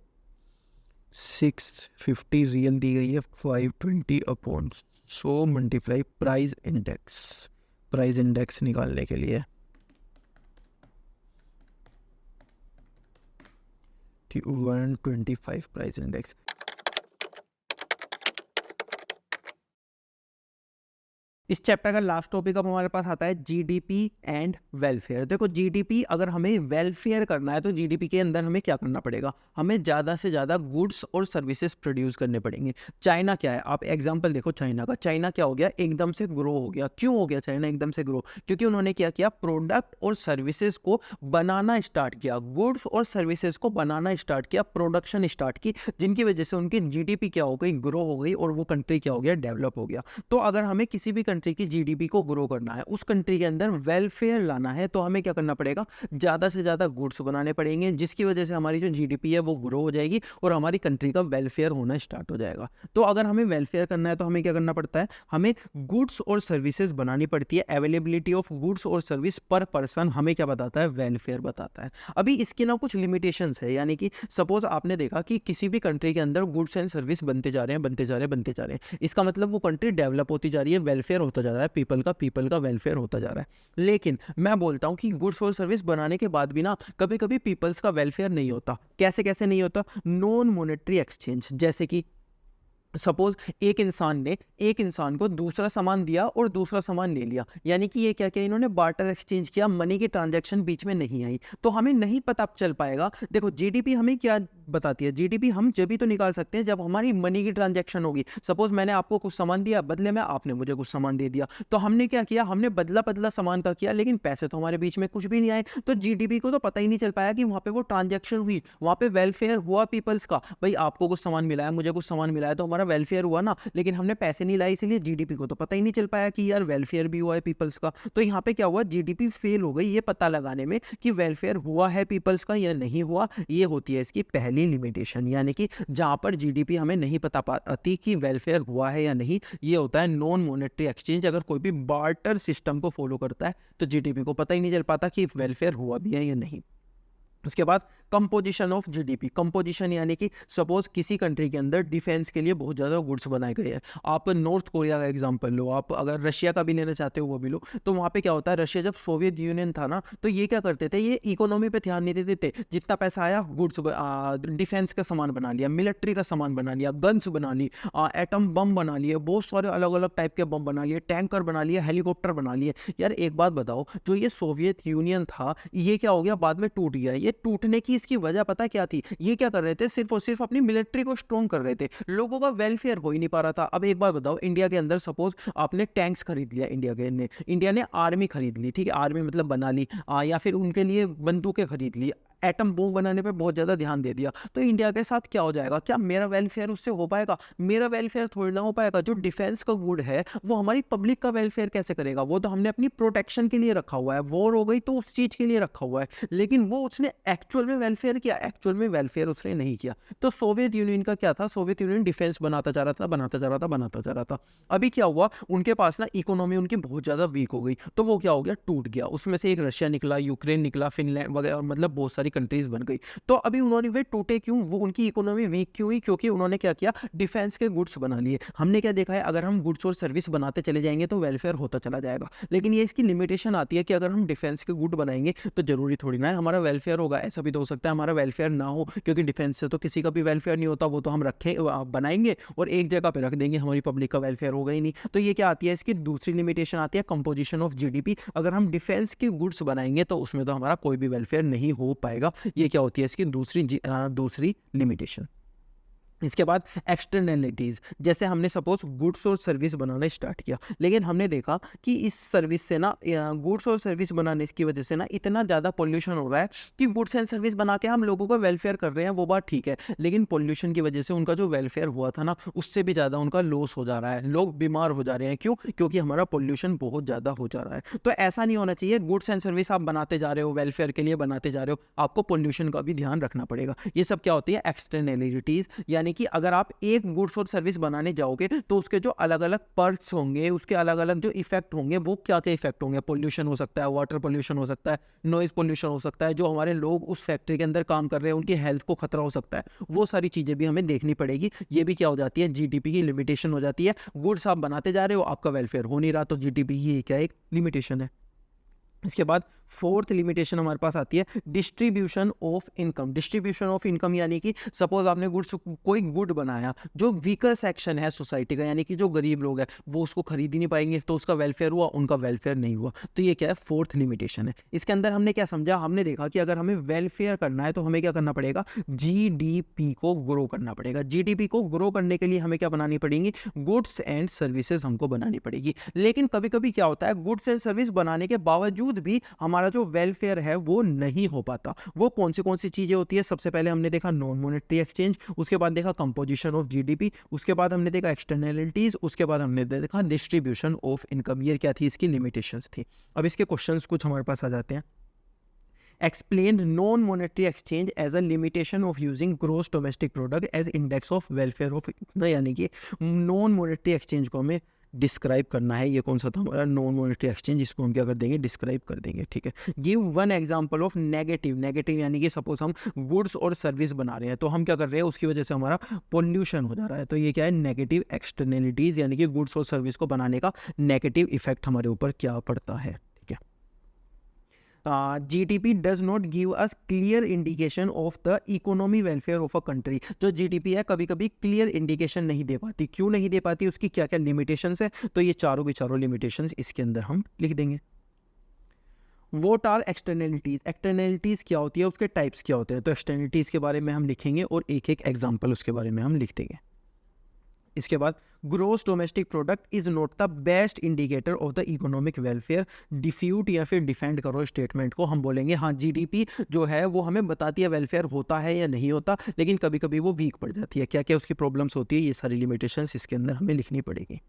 650, रियल दी गई है 520 upon 100 multiply price index. Price index निकालने के लिए 125 प्राइस इंडेक्स। इस चैप्टर का लास्ट टॉपिक अब हमारे पास आता है जीडीपी एंड वेलफेयर। देखो जीडीपी अगर हमें वेलफेयर करना है तो जीडीपी के अंदर हमें क्या करना पड़ेगा, हमें ज़्यादा से ज़्यादा गुड्स और सर्विसेज प्रोड्यूस करने पड़ेंगे। चाइना क्या है, आप एग्जांपल देखो चाइना का। चाइना क्या हो गया, एकदम से ग्रो हो गया। क्यों हो गया चाइना एकदम से ग्रो, क्योंकि उन्होंने क्या किया, प्रोडक्ट और सर्विसेज को बनाना स्टार्ट किया, गुड्स और सर्विसेज को बनाना स्टार्ट किया, प्रोडक्शन स्टार्ट की, जिनकी वजह से उनकी जीडीपी क्या हो गई, ग्रो हो गई और वो कंट्री क्या हो गया, डेवलप हो गया। तो अगर हमें किसी भी कंट्री कंट्री की जीडीपी को ग्रो करना है, उस कंट्री के अंदर वेलफेयर लाना है, तो हमें क्या करना पड़ेगा, ज़्यादा से ज़्यादा गुड्स बनाने पड़ेंगे, जिसकी वजह से हमारी जो जीडीपी है वो ग्रो हो जाएगी और हमारी कंट्री का वेलफेयर होना स्टार्ट हो जाएगा। तो अगर हमें वेलफेयर करना है तो हमें क्या करना पड़ता है, हमें गुड्स और सर्विसेज बनानी पड़ती है। अवेलेबिलिटी ऑफ गुड्स और सर्विस पर पर्सन हमें क्या बताता है, वेलफेयर बताता है। अभी इसकी ना कुछ लिमिटेशंस है, यानी कि सपोज आपने देखा कि किसी भी कंट्री के अंदर गुड्स एंड सर्विस बनते जा रहे हैं, बनते जा रहे हैं, बनते जा रहे हैं, इसका मतलब वो कंट्री डेवलप होती जा रही है, वेलफेयर होता जा रहा है, पीपल का वेलफेयर होता जा रहा है। लेकिन मैं बोलता हूं कि गुड्स और सर्विस बनाने के बाद भी ना कभी कभी पीपल्स का वेलफेयर नहीं होता। कैसे कैसे नहीं होता, नॉन मॉनेटरी एक्सचेंज, जैसे कि सपोज एक इंसान को दूसरा सामान दिया और दूसरा सामान ले लिया, यानी कि ये क्या किया, इन्होंने बार्टर एक्सचेंज किया, मनी की ट्रांजैक्शन बीच में नहीं आई, तो हमें नहीं पता चल पाएगा। देखो जीडीपी हमें क्या बताती है, जीडीपी हम जब भी तो निकाल सकते हैं जब हमारी मनी की ट्रांजैक्शन होगी। सपोज मैंने आपको कुछ सामान दिया, बदले में आपने मुझे कुछ सामान दे दिया, तो हमने क्या किया, हमने बदला बदला सामान का किया, लेकिन पैसे तो हमारे बीच में कुछ भी नहीं आए, तो जीडीपी को तो पता ही नहीं चल पाया कि वहां पे वो ट्रांजैक्शन हुई, वहां पे वेलफेयर हुआ पीपल्स का। भाई आपको कुछ सामान मिला है, मुझे कुछ सामान मिला है, तो हमारा वेलफेयर हुआ ना, लेकिन हमने पैसे नहीं लाए, इसलिए जीडीपी को तो पता ही नहीं चल पाया कि यार वेलफेयर भी हुआ है पीपल्स का। तो यहाँ पे क्या हुआ, जीडीपी फेल हो गई ये पता लगाने में कि वेलफेयर हुआ है पीपल्स का या नहीं हुआ। ये होती है इसकी पहली लिमिटेशन, यानी कि जहां पर जीडीपी हमें नहीं पता पाती कि वेलफेयर हुआ है या नहीं, ये होता है नॉन मॉनेटरी एक्सचेंज। अगर कोई भी बार्टर सिस्टम को फॉलो करता है तो जीडीपी को पता ही नहीं चल पाता कि वेलफेयर हुआ भी है या नहीं। उसके बाद कंपोजिशन ऑफ जीडीपी, कंपोजिशन यानी कि सपोज किसी कंट्री के अंदर डिफेंस के लिए बहुत ज़्यादा गुड्स बनाए गए हैं। आप नॉर्थ कोरिया का एग्जांपल लो, आप अगर रशिया का भी लेना चाहते हो वो भी लो, तो वहाँ पे क्या होता है, रशिया जब सोवियत यूनियन था ना, तो ये क्या करते थे, ये इकोनॉमी पे ध्यान नहीं देते थे, जितना पैसा आया गुड्स डिफेंस का सामान बना लिया, मिलिट्री का सामान बना लिया, गन्स बना ली, एटम बम बना लिए, बहुत सारे अलग अलग टाइप के बम बना लिए, टैंकर बना लिए, हेलीकॉप्टर बना लिए। यार एक बात बताओ, जो ये सोवियत यूनियन था ये क्या हो गया, बाद में टूट गया। ये टूटने की इसकी वजह पता क्या थी, ये क्या कर रहे थे, सिर्फ और सिर्फ अपनी मिलिट्री को स्ट्रॉन्ग कर रहे थे, लोगों का वेलफेयर हो ही नहीं पा रहा था। अब एक बात बताओ, इंडिया के अंदर सपोज आपने टैंक्स खरीद लिया, इंडिया ने आर्मी खरीद ली, ठीक है, आर्मी मतलब बना ली, या फिर उनके लिए बंदूकें खरीद ली, एटम बम बनाने पे बहुत ज़्यादा ध्यान दे दिया, तो इंडिया के साथ क्या हो जाएगा, क्या मेरा वेलफेयर उससे हो पाएगा? मेरा वेलफेयर थोड़ी ना हो पाएगा। जो डिफेंस का गुड है वो हमारी पब्लिक का वेलफेयर कैसे करेगा? वो तो हमने अपनी प्रोटेक्शन के लिए रखा हुआ है, वॉर हो गई तो उस चीज़ के लिए रखा हुआ है, लेकिन वो उसने एक्चुअल में वेलफेयर किया? एक्चुअल में वेलफेयर उसने नहीं किया। तो सोवियत यूनियन का क्या था, सोवियत यूनियन डिफेंस बनाता जा रहा था, बनाता जा रहा था, बनाता जा रहा था। अभी क्या हुआ, उनके पास ना इकोनॉमी उनकी बहुत ज़्यादा वीक हो गई, तो वो क्या हो गया, टूट गया। उसमें से एक रशिया निकला, यूक्रेन निकला, फिनलैंड वगैरह, मतलब बहुत सारी कंट्रीज बन गई। तो अभी उन्होंने, वे टूटे क्यों, वो उनकी इकोनॉमी वीक क्यों हुई? क्योंकि उन्होंने क्या किया, डिफेंस के गुड्स बना लिए। हमने क्या देखा है, अगर हम गुड्स और सर्विस बनाते चले जाएंगे तो वेलफेयर होता चला जाएगा, लेकिन ये इसकी लिमिटेशन आती है कि अगर हम डिफेंस के गुड बनाएंगे तो जरूरी थोड़ी ना है हमारा वेलफेयर होगा। ऐसा भी तो हो सकता है हमारा वेलफेयर ना हो, क्योंकि डिफेंस से तो किसी का भी वेलफेयर नहीं होता, वो तो हम रखें बनाएंगे और एक जगह पे रख देंगे, हमारी पब्लिक का वेलफेयर होगा ही नहीं। तो ये क्या आती है, इसकी दूसरी लिमिटेशन आती है, कंपोजिशन ऑफ जीडीपी। अगर हम डिफेंस के गुड्स बनाएंगे तो उसमें तो हमारा कोई भी वेलफेयर नहीं हो पाएगा। ये क्या होती है इसकी दूसरी लिमिटेशन। इसके बाद एक्सटर्नैलिटीज़, जैसे हमने सपोज गुड्स और सर्विस बनाना स्टार्ट किया, लेकिन हमने देखा कि इस सर्विस से ना, गुड्स और सर्विस बनाने की वजह से ना इतना ज़्यादा पोल्यूशन हो रहा है कि गुड्स एंड सर्विस बना के हम लोगों का वेलफेयर कर रहे हैं, वो बात ठीक है, लेकिन पोल्यूशन की वजह से उनका जो वेलफेयर हुआ था ना, उससे भी ज़्यादा उनका लॉस हो जा रहा है, लोग बीमार हो जा रहे हैं। क्यों? क्योंकि हमारा पोल्यूशन बहुत ज़्यादा हो जा रहा है। तो ऐसा नहीं होना चाहिए, गुड्स एंड सर्विस आप बनाते जा रहे हो, वेलफेयर के लिए बनाते जा रहे हो, आपको पोल्यूशन का भी ध्यान रखना पड़ेगा। ये सब क्या होती है, एक्सटर्नैलिटीज़, यानी कि अगर आप एक गुड्स और सर्विस बनाने जाओगे तो उसके जो अलग अलग पर्क्स होंगे, उसके अलग अलग जो इफेक्ट होंगे, वो क्या क्या इफेक्ट होंगे, पोल्यूशन हो सकता है, वाटर पोल्यूशन हो सकता है, नॉइज पोल्यूशन हो सकता है, जो हमारे लोग उस फैक्ट्री के अंदर काम कर रहे हैं उनकी हेल्थ को खतरा हो सकता है, वो सारी चीजें भी हमें देखनी पड़ेगी। ये भी क्या हो जाती है, जीडीपी की लिमिटेशन हो जाती है। गुड्स आप बनाते जा रहे हो, आपका वेलफेयर हो नहीं रहा, तो जीडीपी की क्या एक लिमिटेशन है। इसके बाद फोर्थ लिमिटेशन हमारे पास आती है distribution of income. Distribution of income यानी कि सपोज आपने गुड्स, कोई गुड बनाया, जो वीकर सेक्शन है सोसाइटी का, यानी कि जो गरीब लोग हैं वो उसको खरीद ही नहीं पाएंगे, तो उसका वेलफेयर हुआ, उनका वेलफेयर नहीं हुआ। तो ये क्या है, फोर्थ लिमिटेशन है। इसके अंदर हमने क्या समझा, हमने देखा कि अगर हमें वेलफेयर करना है तो हमें क्या करना पड़ेगा, जीडीपी को ग्रो करना पड़ेगा। जीडीपी को ग्रो करने के लिए हमें क्या बनानी पड़ेगी, गुड्स एंड सर्विसेज हमको बनानी पड़ेगी। लेकिन कभी कभी क्या होता है, गुड्स एंड सर्विस बनाने के बावजूद भी हमारा हमारा जो वेलफेयर है वो नहीं हो पाता। वो कौन सी चीज़ें होती है? सबसे पहले हमने देखा नॉन मॉनेटरी एक्सचेंज, उसके बाद देखा कंपोजिशन ऑफ जीडीपी, उसके बाद हमने देखा एक्सटर्नैलिटीज़, उसके बाद हमने देखा डिस्ट्रीब्यूशन ऑफ इनकम। ये क्या थी? इसकी लिमिटेशंस थी। अब इसके क्वेश्चंस कुछ हमारे पास आ जाते हैं। Explain non monetary exchange as a limitation of using gross domestic product as index of welfare of, यानी कि नॉन मॉनेटरी एक्सचेंज को हमें डिस्क्राइब करना है। ये कौन सा था हमारा? Non monetary exchange. इसको हम क्या कर देंगे? डिस्क्राइब कर देंगे, ठीक है। Give one example of negative यानी कि सपोज हम गुड्स और सर्विस बना रहे हैं, तो हम क्या कर रहे हैं? उसकी वजह से हमारा पोल्यूशन हो जा रहा है। तो ये क्या है? नेगेटिव एक्सटर्नैलिटीज, यानी कि गुड्स और सर्विस को बनाने का नेगेटिव इफेक्ट हमारे ऊपर क्या पड़ता है, ठीक है। GDP does not give us clear indication of the economy welfare of a country. जो GDP है कभी कभी क्लियर इंडिकेशन नहीं दे पाती। क्यों नहीं दे पाती? उसकी क्या क्या लिमिटेशंस है? तो ये चारों की चारों लिमिटेशंस इसके अंदर हम लिख देंगे। Vote are externalities. एक्सटर्नैलिटीज क्या होती है? उसके टाइप्स क्या होते हैं? तो एक्सटर्नैलिटीज के बारे में हम लिखेंगे और एक एक एग्जाम्पल उसके बारे में हम लिख देंगे। इसके बाद gross domestic product is not the best indicator of the economic welfare. डिफ्यूट या फिर डिफेंड करो स्टेटमेंट को। हम बोलेंगे हाँ जीडीपी जो है वो हमें बताती है वेलफेयर होता है या नहीं होता, लेकिन कभी कभी वो वीक पड़ जाती है। क्या क्या उसकी प्रॉब्लम्स होती है? ये सारी लिमिटेशंस इसके अंदर हमें लिखनी पड़ेगी।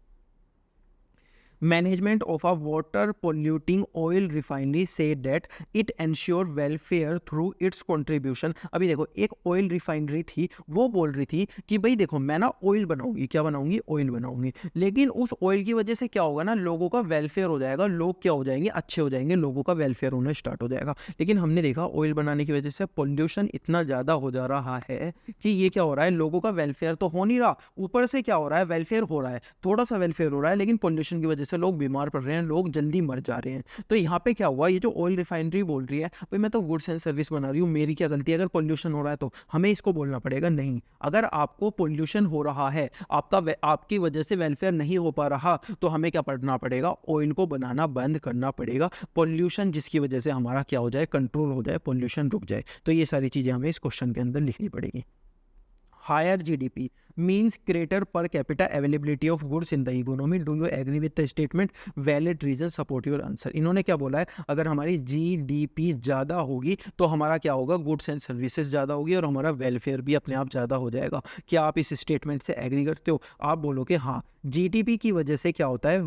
Management of a water polluting oil refinery से that it ensure welfare through its contribution. अभी देखो, एक ऑयल रिफाइनरी थी, वो बोल रही थी कि भाई देखो मैं ना ऑयल बनाऊंगी। क्या बनाऊंगी? ऑयल बनाऊंगी। लेकिन उस ऑयल की वजह से क्या होगा ना, लोगों का वेलफेयर हो जाएगा। लोग क्या हो जाएंगे? अच्छे हो जाएंगे, लोगों का वेलफेयर होना स्टार्ट हो जाएगा। लेकिन हमने देखा ऑयल बनाने की वजह से पोल्यूशन इतना ज़्यादा हो जा रहा है कि ये क्या हो रहा है? लोगों का वेलफेयर तो हो नहीं रहा, ऊपर से क्या हो रहा है? वेलफेयर हो रहा है, थोड़ा सा वेलफेयर हो रहा है, लेकिन पोल्यूशन की वजह से लोग बीमार पड़ रहे हैं, लोग जल्दी मर जा रहे हैं। तो यहाँ पे क्या हुआ? ये जो ऑयल रिफाइनरी बोल रही है भाई मैं तो गुड्स एंड सर्विस बना रही हूँ, मेरी क्या गलती है? अगर पोल्यूशन हो रहा है तो हमें इसको बोलना पड़ेगा नहीं। अगर आपको पोल्यूशन हो रहा है, आपकी वजह से वेलफेयर नहीं हो पा रहा, तो हमें क्या करना पड़ेगा? ऑयल को बनाना बंद करना पड़ेगा। पोल्यूशन जिसकी वजह से हमारा क्या हो जाए? कंट्रोल हो जाए, पोल्यूशन रुक जाए। तो ये सारी चीज़ें हमें इस क्वेश्चन के अंदर लिखनी पड़ेगी। Higher GDP means greater per capita availability of goods in the economy. Do you agree with the statement? Valid reason support your answer. इन्होंने क्या बोला है? अगर हमारी GDP ज़्यादा होगी तो हमारा क्या होगा? गुड्स एंड सर्विसेज ज़्यादा होगी और हमारा वेलफेयर भी अपने आप ज़्यादा हो जाएगा। क्या आप इस स्टेटमेंट से एग्री करते हो? आप बोलोगे हाँ, GDP की वजह से क्या होता है?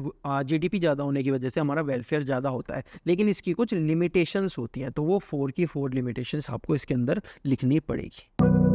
GDP ज़्यादा होने की वजह से हमारा वेलफेयर ज़्यादा होता है, लेकिन इसकी कुछ लिमिटेशंस होती हैं। तो वो 4 की 4 लिमिटेशंस आपको इसके अंदर लिखनी पड़ेगी।